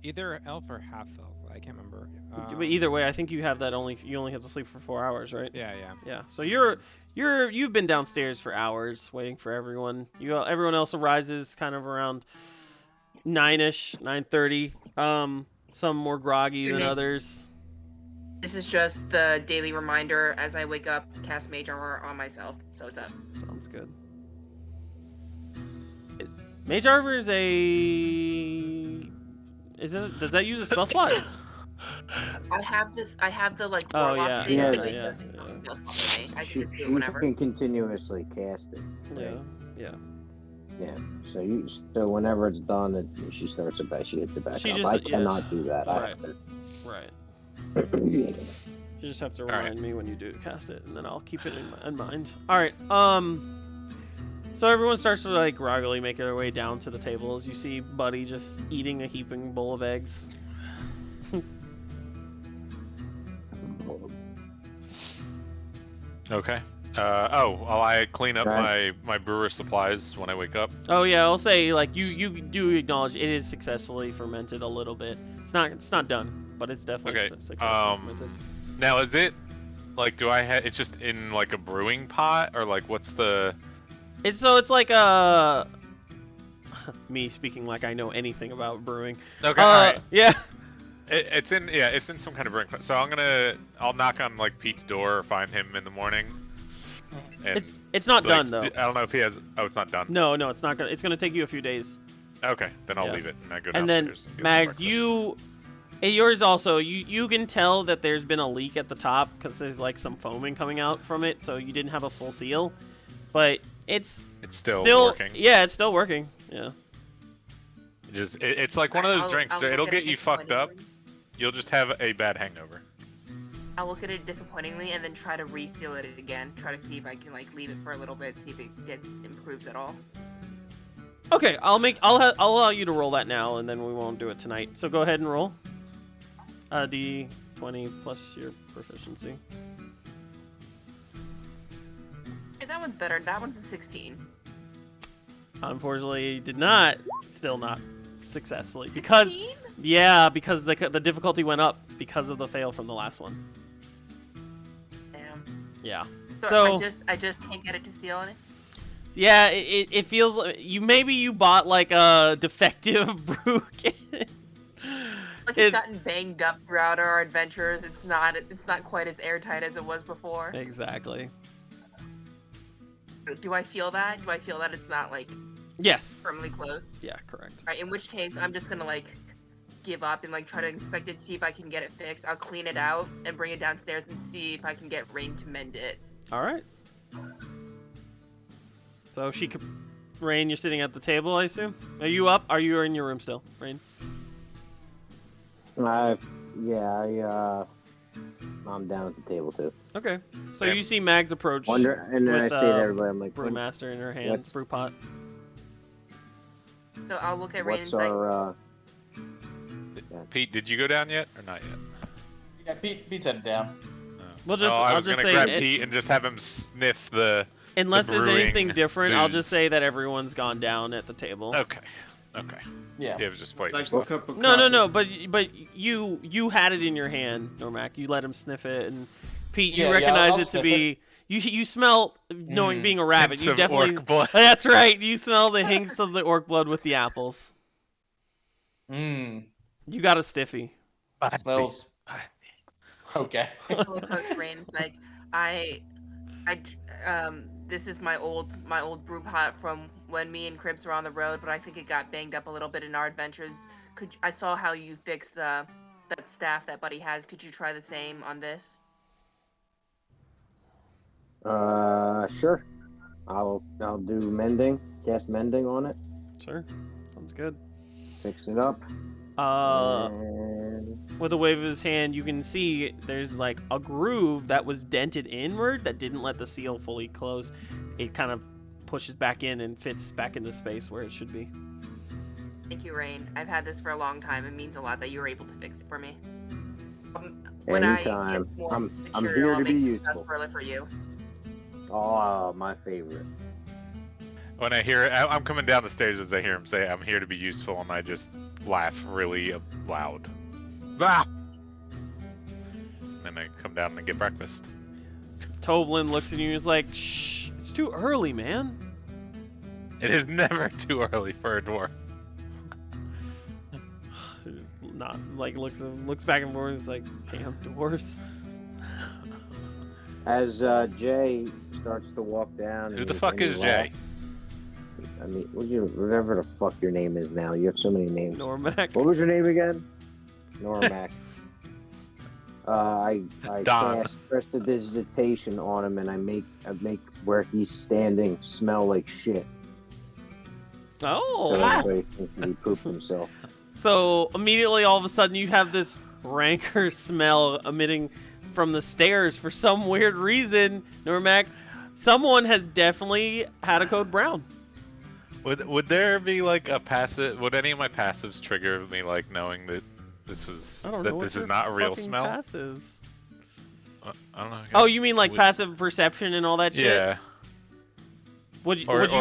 either elf or half elf. I can't remember. But either way, I think you have that you only have to sleep for 4 hours, right? Yeah. Yeah. So you've been downstairs for hours waiting for everyone. Everyone else arises kind of around 9ish, 9:30. Some more groggy than others. This is just the daily reminder as I wake up, cast Mage Armor on myself, so it's up. Sounds good. Mage Armor is a. Does that use a spell slot? I have the like Oh, warlock yeah, thing, yeah, so it yeah, doesn't yeah. use spell slot for me. I can just do it She whenever. can continuously cast it. Yeah. Yeah. So whenever it's done, she starts it back. She hits it back She up. just- I yeah, cannot do that. I right. have to. Right. You just have to All right. remind me when you do cast it, and then I'll keep it in mind. All right. So everyone starts to like groggily make their way down to the table as you see Buddy just eating a heaping bowl of eggs. Okay. Well, I clean up Right. my brewer supplies when I wake up. Oh yeah, I'll say like you do acknowledge it is successfully fermented a little bit. It's not done, but it's definitely Okay, successfully fermented. Now, is it like it's just in like a brewing pot, or like what's the? It's like a me speaking like I know anything about brewing. Okay. All right. Yeah. It's in some kind of brewing pot. So I'll knock on like Pete's door or find him in the morning. And, It's not like, done though. I don't know if he has. Oh, it's not done. No, it's not gonna. It's gonna take you a few days. Okay, then I'll Yeah. leave it and I go And then downstairs. get some Mags, breakfast. yours also. You can tell that there's been a leak at the top because there's like some foaming coming out from it. So you didn't have a full seal, but it's still working. Yeah, it's still working. Yeah. It's like one of those I'll- drinks. I'll It'll look at get it you fucked up. disappointingly. You'll just have a bad hangover. I'll look at it disappointingly and then try to reseal it again. Try to see if I can like leave it for a little bit, see if it improves at all. Okay, I'll allow you to roll that now, and then we won't do it tonight. So go ahead and roll. D20 plus your proficiency. Hey, that one's better. That one's a 16. Unfortunately, did not. Still not successfully because 16? because the difficulty went up because of the fail from the last one. Damn. Yeah. So, So I just can't get it to seal on it. yeah, it feels like you bought like a defective brew kit. Like it's gotten banged up throughout our adventures. It's not quite as airtight as it was before. Exactly. Do I feel that? Do I feel that it's not like Yes. firmly closed? Yeah, correct. Alright, in which case I'm just gonna like give up and like try to inspect it, see if I can get it fixed. I'll clean it out and bring it downstairs and see if I can get Rain to mend it. All right. So Rain, you're sitting at the table, I assume. Are you up? Are you in your room still, Rain? I'm down at the table too. Okay. So you see Mags approach And then I with say to everybody, I'm like, brewmaster in her hand, brew pot. So I'll look at Rain and what's say, our Pete, did you go down yet or not yet? Yeah, Pete's headed down. We'll just, I I'll was just gonna say grab Pete and just have him sniff the. Unless the there's anything brewing different, I'll just booze. say that everyone's gone down at the table. Okay. Yeah. It was just fighting. Like a cup of No, coffee. but you had it in your hand, Normac. You let him sniff it, and Pete, you Yeah, recognize I'll it to sniff be you smell, knowing being a rabbit, Hints you of definitely. orc blood. That's right. You smell the hints of the orc blood with the apples. Mmm. You got a stiffy. Smells. Okay. I'll approach Rain and say, this is my old brew pot from when me and Cribs were on the road, but I think it got banged up a little bit in our adventures. I saw how you fixed that staff that Buddy has. Could you try the same on this? Sure. I'll do mending. Cast mending on it. Sure. Sounds good. Fix it up. And... With a wave of his hand, you can see there's like a groove that was dented inward that didn't let the seal fully close. It kind of pushes back in and fits back into space where it should be. Thank you, Rain. I've had this for a long time. It means a lot that you were able to fix it for me. Anytime. I'm here to be useful. For you. Oh, my favorite. When I hear, I'm coming down the stairs as I hear him say, "I'm here to be useful," and I just laugh really loud. Ah! Then I come down and get breakfast. Toblin looks at you and is like, "Shh, it's too early, man." It is never too early for a dwarf. Not like looks back and forth and is like, "Damn dwarves." As Jay starts to walk down. Who the fuck is Jay? I mean, whatever the fuck your name is now. You have so many names. Normac. What was your name again? Normac. I cast prestidigitation on him, and I make where he's standing smell like shit. Oh. So everybody thinks that he pooped himself. So immediately, all of a sudden, you have this rancor smell emitting from the stairs for some weird reason. Normac, someone has definitely had a code brown. Would there be like a passive? Would any of my passives trigger me like knowing that this is not a real smell? Passives. I don't know. Oh, you mean like passive perception and all that shit? Yeah. Or was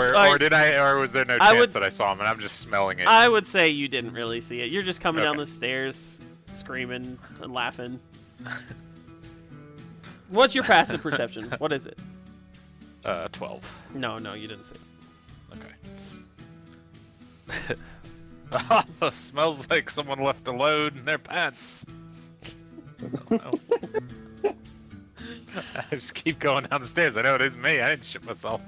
there no chance that I saw him and I'm just smelling it? I would say you didn't really see it. You're just coming down Okay. the stairs, screaming and laughing. What's your passive perception? What is it? 12. No, you didn't see it. Okay. Oh, smells like someone left a load in their pants. Oh, no. I just keep going down the stairs. I know it isn't me. I didn't shit myself.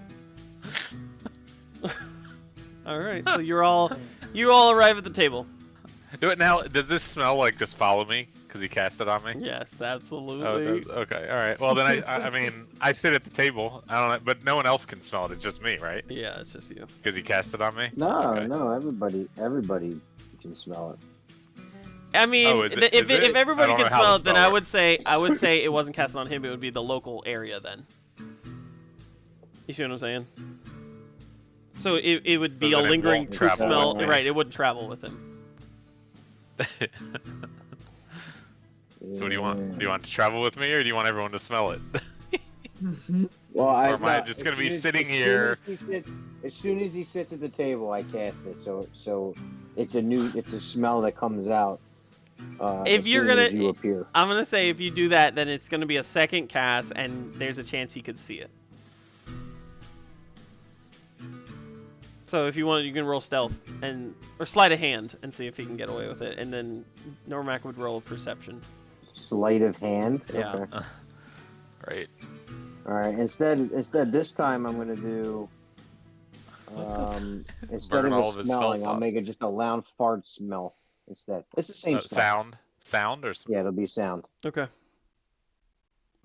All right, so you all arrive at the table. Do it now. Does this smell like just follow me because he cast it on me? Yes, absolutely. Oh, okay, all right. Well, then I mean, I sit at the table. I don't know, but no one else can smell it. It's just me, right? Yeah, it's just you. Because he cast it on me. No, everybody can smell it. I mean, if everybody can smell it, then I would say it wasn't cast on him. It would be the local area then. You see what I'm saying? So it would be a lingering poop smell, right? It wouldn't travel with him. So what do you want? Do you want to travel with me, or do you want everyone to smell it? Well, or am I just gonna be sitting here? As soon as he sits at the table, I cast it. So it's a smell that comes out. If you're as you appear. I'm gonna say if you do that, then it's gonna be a second cast, and there's a chance he could see it. So if you want, you can roll stealth or sleight of hand and see if he can get away with it, and then Normac would roll a perception. Sleight of hand. Yeah. Okay. Right. All right. Instead, this time I'm gonna do. Instead Burn all of of it his smelling, spell I'll make it just a loud fart smell instead. It's the same smell. Sound or something? Yeah, it'll be sound. Okay.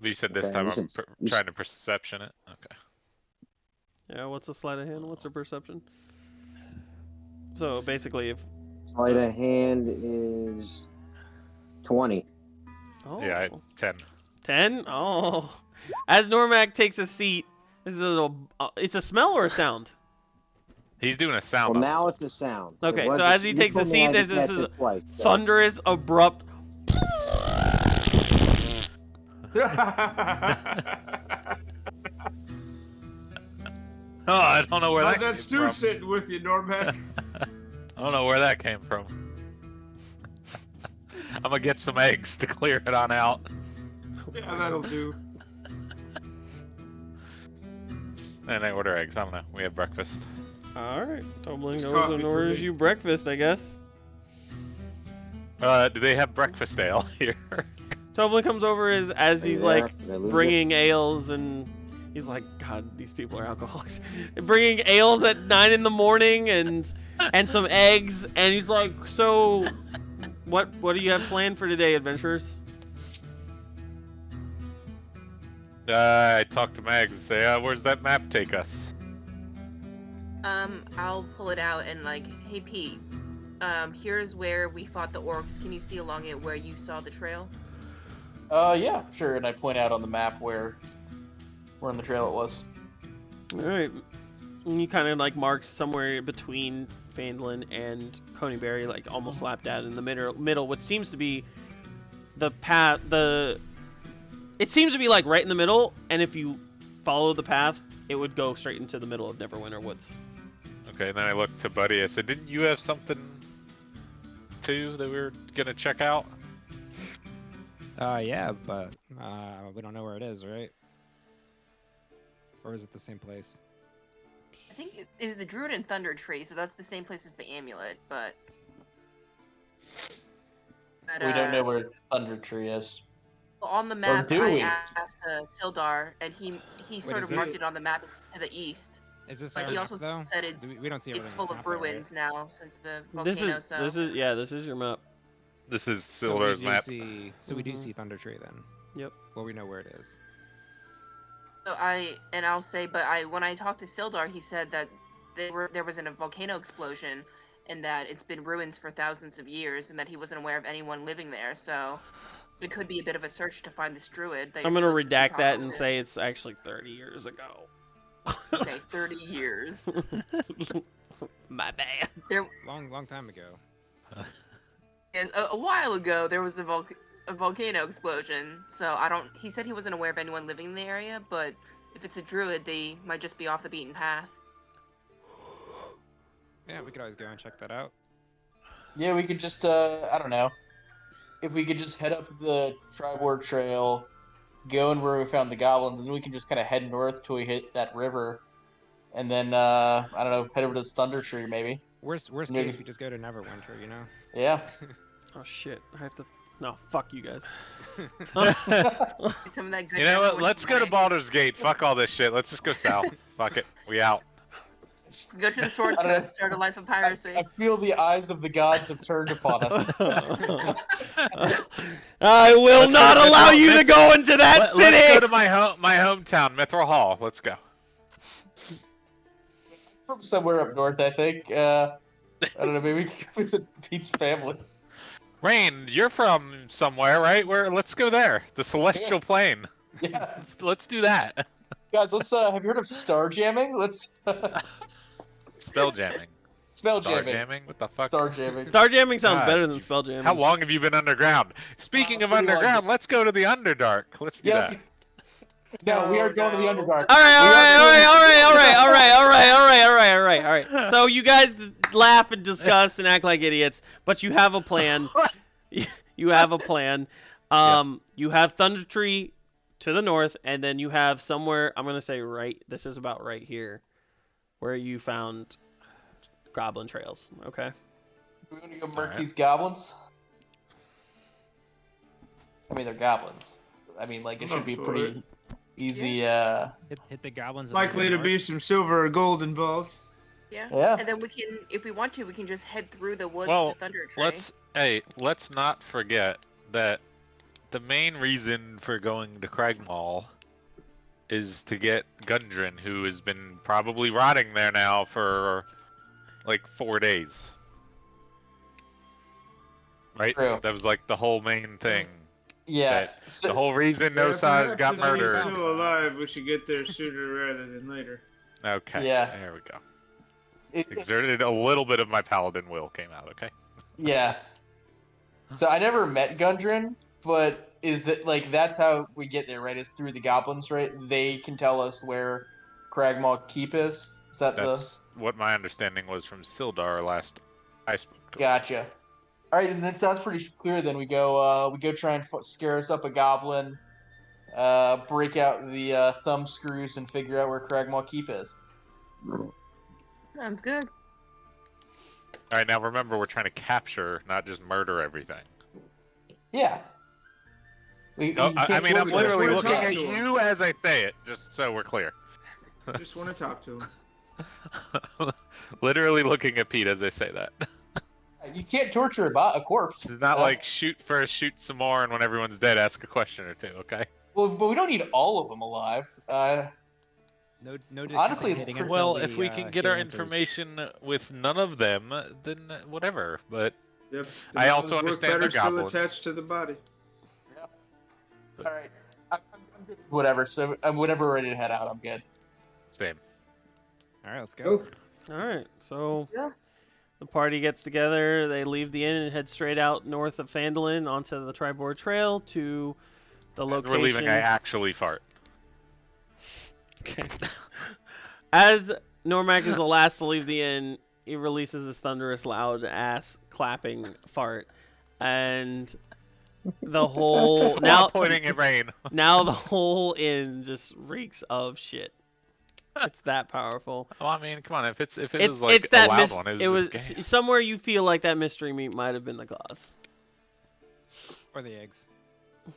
But you said this time I'm trying to perception it. Okay. Yeah, what's a sleight of hand? What's a perception? So basically, if Sleight of hand is 20. Oh. Yeah, 10. 10? Oh. As Normac takes a seat, this is it's a smell or a sound? He's doing a sound. Well, on now this it's a sound. Okay, so as he takes a seat, there's this thunderous, abrupt. Oh, I don't know where How's that that came stew from. sitting with you, Normac? I don't know where that came from. I'm gonna get some eggs to clear it on out. Yeah, that'll do. And I order eggs. I don't know. We have breakfast. Alright, Tumbling It's goes coffee and for orders me. you breakfast, I guess. Do they have breakfast ale here? Tumbling comes over as he's there? like Did I lose bringing ales, and he's like, God, these people are alcoholics. Bringing ales at 9 in the morning and some eggs, and he's like, so what do you have planned for today, adventurers? I talk to Mags and say, where's that map take us? I'll pull it out and like, hey Pete, here's where we fought the orcs. Can you see along it where you saw the trail? Yeah, sure. And I point out on the map where on the trail it was. Alright. And you kind of like mark somewhere between Phandalin and Coneyberry, like almost slap dab in the middle, what seems to be the path, it seems to be like right in the middle, and if you follow the path, it would go straight into the middle of Neverwinter Woods. Okay, and then I looked to Buddy. I said, didn't you have something too that we were gonna check out? Yeah, but we don't know where it is, right? Or is it the same place? I think it was the Druid and Thunder Tree, so that's the same place as the amulet, but We don't know where Thunder Tree is. on the map, do I we? asked Sildar, and he sort is of this- marked it on the map to the east. Is this But our he map, also though? said We don't see it it's on full this of map, though, right? ruins now since the volcano. This is your map. This is So we Sildar's do map. see, we do see Thunder Tree then. Yep. Well, we know where it is. So I'll say, but when I talked to Sildar, he said that there was a volcano explosion, and that it's been ruins for thousands of years, and that he wasn't aware of anyone living there. So it could be a bit of a search to find this druid. That I'm you're gonna supposed to be redact that talking and to. say it's actually 30 years ago. Okay, 30 years. My bad. There, Long time ago. a while ago, there was a volcano explosion. So he said he wasn't aware of anyone living in the area, but if it's a druid, they might just be off the beaten path. Yeah, we could always go and check that out. Yeah, we could just, I don't know. If we could just head up the Tribord Trail, go in where we found the goblins, and then we can just kind of head north till we hit that river. And then, I don't know, head over to this Thunder Tree, maybe. Worst Maybe. case, we just go to Neverwinter, you know? Yeah. Oh shit! I have to. No, fuck you guys. Some of that good You know what? Neverwinter Let's go to money. Baldur's Gate. Fuck all this shit. Let's just go south. Fuck it. We out. Go to the Sword I don't know. Coast, start a life of piracy. I feel the eyes of the gods have turned upon us. I will Let's not go to allow Mithril- you to go into that Let's city. go to my hometown, Mithril Hall. Let's go. From somewhere up north, I think. I don't know, maybe we can visit Pete's family. Rain, you're from somewhere, right? Let's go there. The Celestial Plane. Yeah. Let's do that. Guys, let's, have you heard of star jamming? Let's, Spell jamming. spell Star jamming. jamming? What the fuck? Star jamming. Star jamming sounds God. better than spell jamming. How long have you been underground? Speaking of pretty long. underground, let's go to the Underdark. Let's do Yeah, that. no, we are going to the no. Underdark. All right, all right. So you guys laugh and discuss and act like idiots, but you have a plan. You have a plan. You have Thunder Tree to the north, and then you have somewhere, I'm gonna say this is about right here, where you found goblin trails. Okay. We want to go murk Alright. these goblins? I mean, they're goblins. I mean, like, it should be pretty easy, Hit the goblins. Likely to be some silver or gold involved. Yeah. Yeah. And then we can, if we want to, we can just head through the woods Well, to Thunder Tree. let's not forget that the main reason for going to Cragmaul is to get Gundren, who has been probably rotting there now for like 4 days. right? True. That was like the whole main thing. Yeah. The whole reason No Size got murdered. If he's still alive, we should get there sooner rather than later. Okay. Yeah. There we go. Exerted a little bit of my paladin will came out. Okay. Yeah. So I never met Gundren, but is that like that's how we get there, right? It's through the goblins, right? They can tell us where Cragmaw Keep is. Is that That's what my understanding was from Sildar last I spoke to him. Gotcha. All right, then that sounds pretty clear. Then we go try and scare us up a goblin, break out the thumb screws, and figure out where Cragmaw Keep is. Sounds good. All right, now remember we're trying to capture, not just murder everything. Yeah. I mean, I'm literally looking at to you as I say it, just so we're clear. Just want to talk to him. Literally looking at Pete as I say that. You can't torture a corpse. It's not like shoot first, shoot some more, and when everyone's dead, ask a question or two, okay? Well, but we don't need all of them alive. No. Honestly, it's hitting pretty- until Well, if we can get our information with none of them, then whatever. But Yep. I also Work understand better they're still goblins. attached to the body. All right. I'm good. Whatever. So whenever we're ready to head out, I'm good. Same. All right, let's go. All right, so Yeah. the party gets together. They leave the inn and head straight out north of Phandelver onto the Tribord Trail to the As location. we're leaving, I actually fart. Okay. As Normac is the last to leave the inn, he releases this thunderous, loud ass clapping fart, and the whole now Pointing at rain. now the whole inn just reeks of shit. It's that powerful. Well, I mean, come on. If it It's was like that a loud one, it was just gas. somewhere you feel like that mystery meat might have been the cause. Or the eggs.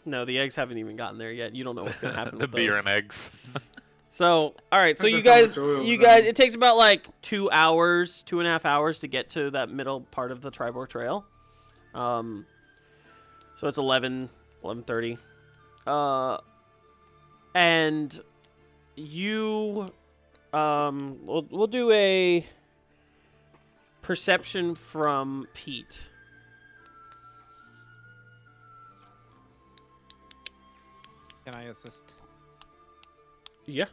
No, the eggs haven't even gotten there yet. You don't know what's gonna happen. The with beer those. and eggs. So, all right. So That's you a guys, thunderstorm, you man. guys, it takes about like 2 hours, 2.5 hours to get to that middle part of the Tribord Trail. So it's 11:30. And you, we'll do a perception from Pete. Can I assist? Yeah.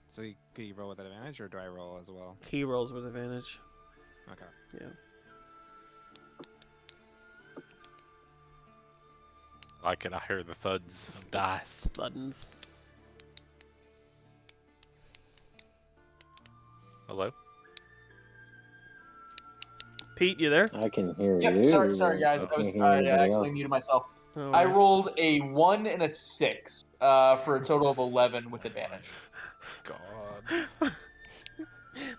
So could you roll with advantage, or do I roll as well? He rolls with advantage. Okay. Yeah. Like it, I hear the thuds of dice. Buttons. Hello? Pete, you there? I can hear Yep. you. Sorry, guys. can't hear I anybody accidentally else. muted myself. Oh, I right. rolled a 1 and a 6 for a total of 11 with advantage. God.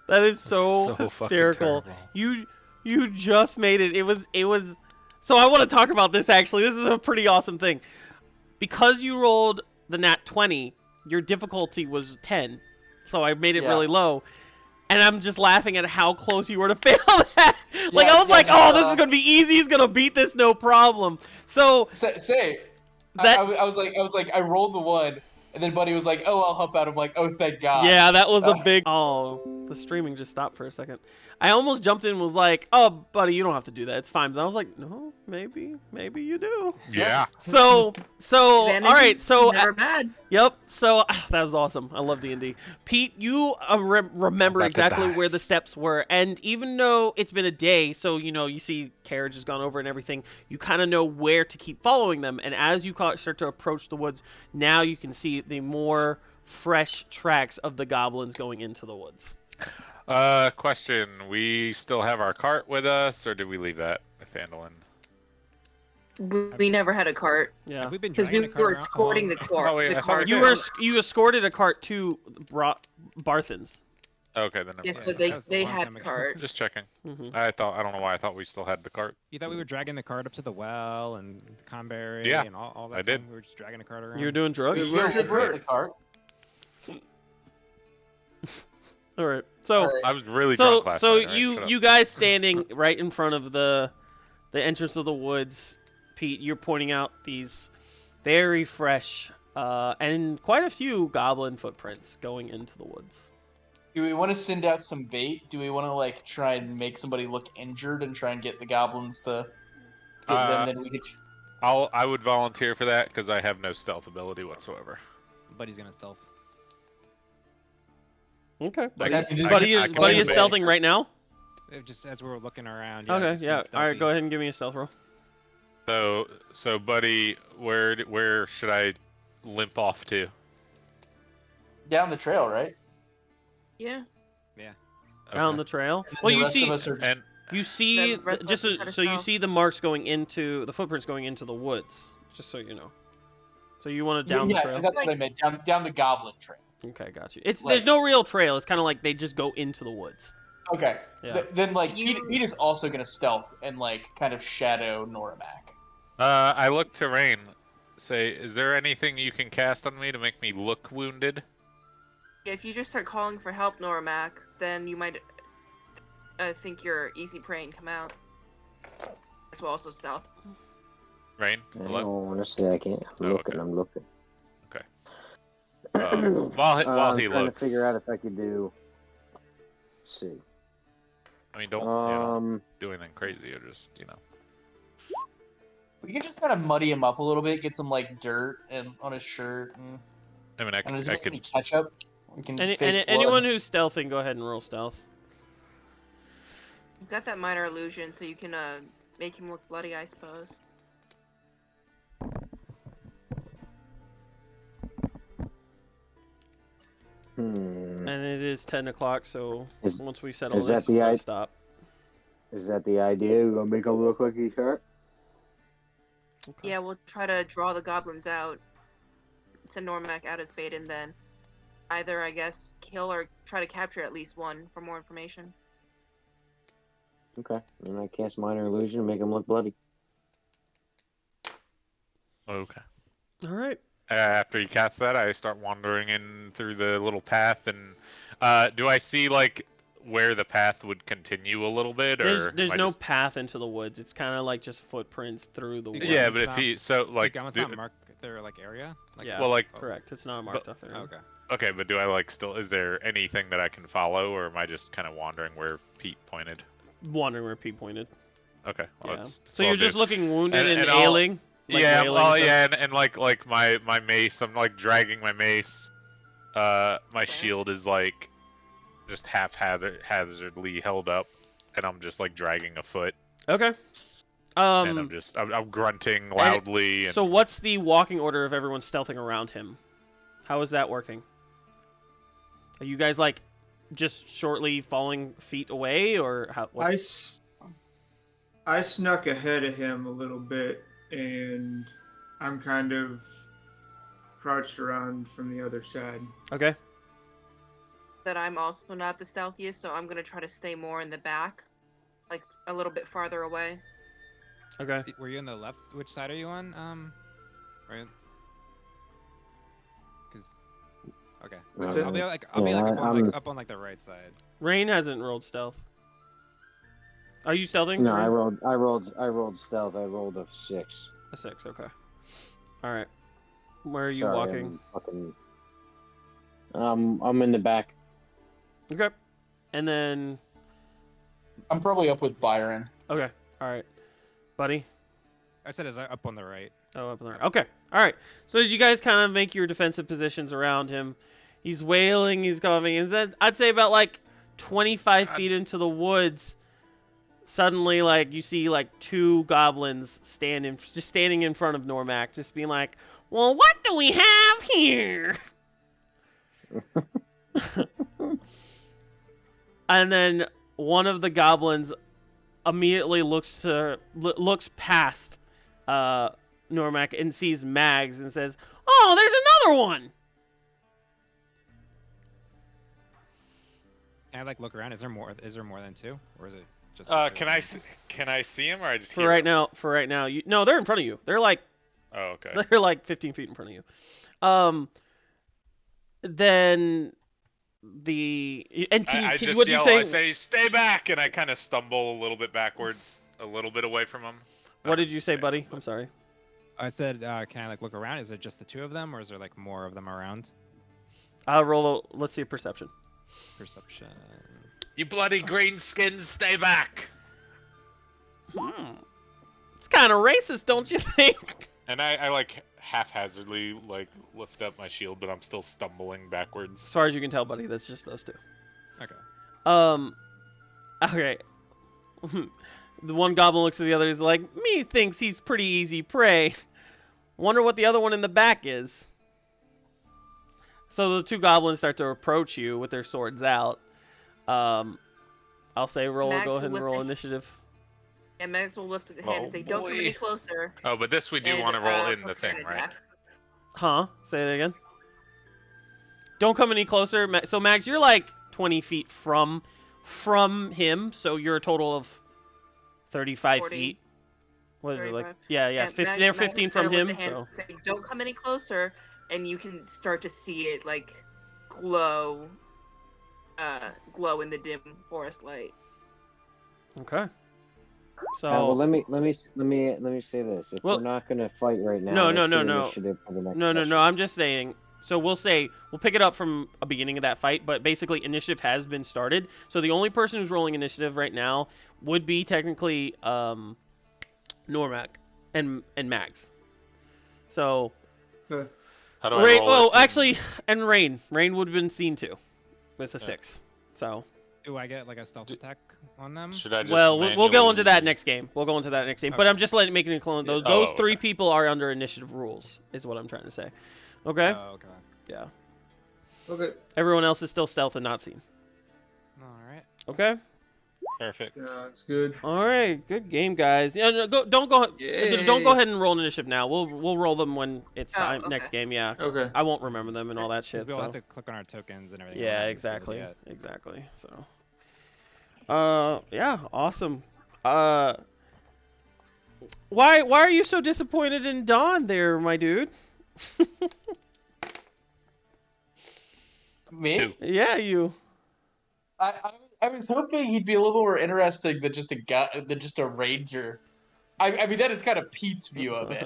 That is so fucking hysterical. terrible. You just made it. It was. So I want to talk about this actually. This is a pretty awesome thing. Because you rolled the nat 20, your difficulty was 10. So I made it really low. And I'm just laughing at how close you were to fail that. Like I was like, oh, this is gonna be easy. He's gonna beat this, no problem. So I was like, I rolled the 1, and then Buddy was like, oh, I'll help out. I'm like, oh, thank God. yeah, that was a big. Oh, the streaming just stopped for a second. I almost jumped in and was like, oh, buddy, you don't have to do that. It's fine. But I was like, no, maybe you do. Yeah. So, all right. So, Never bad. yep. So that was awesome. I love D&D. Pete, you remember About to exactly die. where the steps were, and even though it's been a day, so you see carriage has gone over and everything, you kind of know where to keep following them. And as you start to approach the woods, now you can see the more fresh tracks of the goblins going into the woods. Question. We still have our cart with us, or did we leave that at Phandelver? We never had a cart Yeah. Have we been because we dragging a cart were around? escorting the cart. Oh, wait, I the thought cart. we You escorted a cart to Barthen's. Okay, then. Yes, never so mind. they That was a they long had time ago. cart. Just checking. Mm-hmm. I don't know why I thought we still had the cart. You thought we were dragging the cart up to the well and the Conberry Yeah, and all that I did. time? We were just dragging a cart around? You were doing drugs? Where's Yeah, the where's cart? the cart? All right. So. All right. I was really drunk last night. Right? Shut up. you guys standing right in front of the entrance of the woods, Pete, you're pointing out these very fresh and quite a few goblin footprints going into the woods. Do we want to send out some bait? Do we want to try and make somebody look injured and try and get the goblins to then we could. I would volunteer for that because I have no stealth ability whatsoever. But he's gonna stealth. Okay. Buddy Is can stealthing right now? Just as we were looking around. Okay, yeah. All right, go ahead and give me a stealth roll. So, buddy, where should I limp off to? Down the trail, right? Yeah. Yeah. Down the trail. Well, you see, you see, you see the marks going into the footprints going into the woods. Just so you know. So you want to down the trail? Yeah, that's what I meant. Down the goblin trail. Okay, got you. There's no real trail. It's kind of like they just go into the woods. Okay. Yeah. Then Pete is also gonna stealth and kind of shadow Normac. I look to Rain. Say, is there anything you can cast on me to make me look wounded? If you just start calling for help, Normac, then you might think you're easy prey and come out. As well, also stealth. Rain, hello? Hang on a second. I'm looking. Okay. While he I'm trying looks, to figure out if I could do. Let's see. I mean, don't do anything crazy. Or just We can just kind of muddy him up a little bit, get some dirt on his shirt. And, I mean, I could ketchup. Anyone who's stealthing, go ahead and roll stealth. You've got that minor illusion, so you can make him look bloody, I suppose. And it is 10 o'clock, so once we settle is this, that we'll stop. Is that the idea? We're gonna make him look like he's hurt? Okay. Yeah, we'll try to draw the goblins out. Send Normac out as bait, and then either, I guess, kill or try to capture at least one for more information. Okay. Then I cast minor illusion and make him look bloody. Okay. All right. After you cast that, I start wandering in through the little path, and do I see where the path would continue a little bit, or there's no path into the woods. It's kind of just footprints through the woods. Yeah, but if he it's not marked their area. Yeah. Well, correct. It's not a marked off area. Okay. Okay, but do I still? Is there anything that I can follow, or am I just kind of wandering where Pete pointed? Wandering where Pete pointed. Okay. Well, yeah. So you're just looking wounded and ailing. And like my mace, I'm dragging my mace. My shield is just haphazardly held up, and I'm just dragging a foot. Okay. And I'm grunting loudly. So what's the walking order of everyone stealthing around him? How is that working? Are you guys just shortly falling feet away, or how? I snuck ahead of him a little bit, and I'm kind of crouched around from the other side. Okay. That I'm also not the stealthiest, so I'm gonna try to stay more in the back, a little bit farther away. Okay. Were you on the left? Which side are you on? Right. Because. Okay. I'll be up on the right side. Rain hasn't rolled stealth. Are you stealthing? No, I rolled stealth. I rolled a 6. A 6. Okay. All right. Where are you walking? I'm in the back. Okay. And then I'm probably up with Byron. Okay. All right. Buddy? I said is up on the right. Oh, up on the right. Okay. All right. So as you guys kind of make your defensive positions around him, he's wailing, he's coughing, and then I'd say about 25 feet into the woods, suddenly you see 2 goblins standing in front of Normac, just being like, "Well, what do we have here?" And then one of the goblins immediately looks past Normac and sees Mags and says, "Oh, there's another one." Can I look around? Is there more than 2, or is it just? Can I see him, or I just for right now? No, they're in front of you. They're Oh, okay. They're 15 feet in front of you. Then what do you say? I say, "Stay back," and I kind of stumble a little bit backwards, a little bit away from him. What did you say, buddy? I'm sorry. I said, can I look around? Is it just the 2 of them, or is there more of them around? I'll roll. Let's see a perception. Perception. You bloody greenskins, stay back. It's kind of racist, don't you think? And I like haphazardly like lift up my shield, but I'm still stumbling backwards. As far as you can tell, buddy, that's just those two. Okay. Okay. The one goblin looks at the other. He's like, me thinks he's pretty easy prey. Wonder what the other one in the back is. So the two goblins start to approach you with their swords out. I'll say roll. Max Go ahead and will roll lift initiative. And Max will lift his hand and say, "Don't come any closer." Oh, but this we do want to roll in the thing, right? Huh? Say it again. Don't come any closer. So Max, you're like 20 feet from him, so you're a total of 35 40. feet. What is 35. it like? Yeah. 15, they're 15 from him. So say, "Don't come any closer," and you can start to see it like glow in the dim forest light. okay. So well, let me say this. If we're not gonna fight right now, No. initiative for the next session. No. I'm just saying. So we'll pick it up from a beginning of that fight, but basically initiative has been started. So the only person who's rolling initiative right now would be technically Normac and Max. So How do I Rain, roll oh, it? actually, and Rain would have been seen too, with a 6. So Do I get like a stealth attack on them? Should I just we'll go manually- into that next game. But I'm just making it clear. Those three people are under initiative rules, is what I'm trying to say. Okay. Oh, okay. Yeah. Okay. Everyone else is still stealth and not seen. All right. Okay. Perfect. Yeah, it's good. All right. Good game, guys. Yeah. No, don't go ahead and roll initiative now. We'll roll them when it's time next game. Yeah. Okay. I won't remember them and all that shit. We'll So. have to click on our tokens and everything. Yeah. Exactly. So. Yeah. Awesome. Why are you so disappointed in Dawn there, my dude? Me? Yeah, you. I was hoping he'd be a little more interesting than just a ranger. I mean, that is kind of Pete's view of it.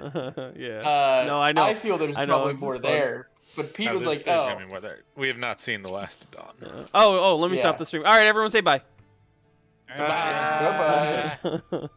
Yeah. No, I know. I feel there's probably more there, but Pete was like, there's "Oh, gonna be more there. We have not seen the last of Dawn. Let me stop the stream. All right, everyone say bye. All right. bye." Bye.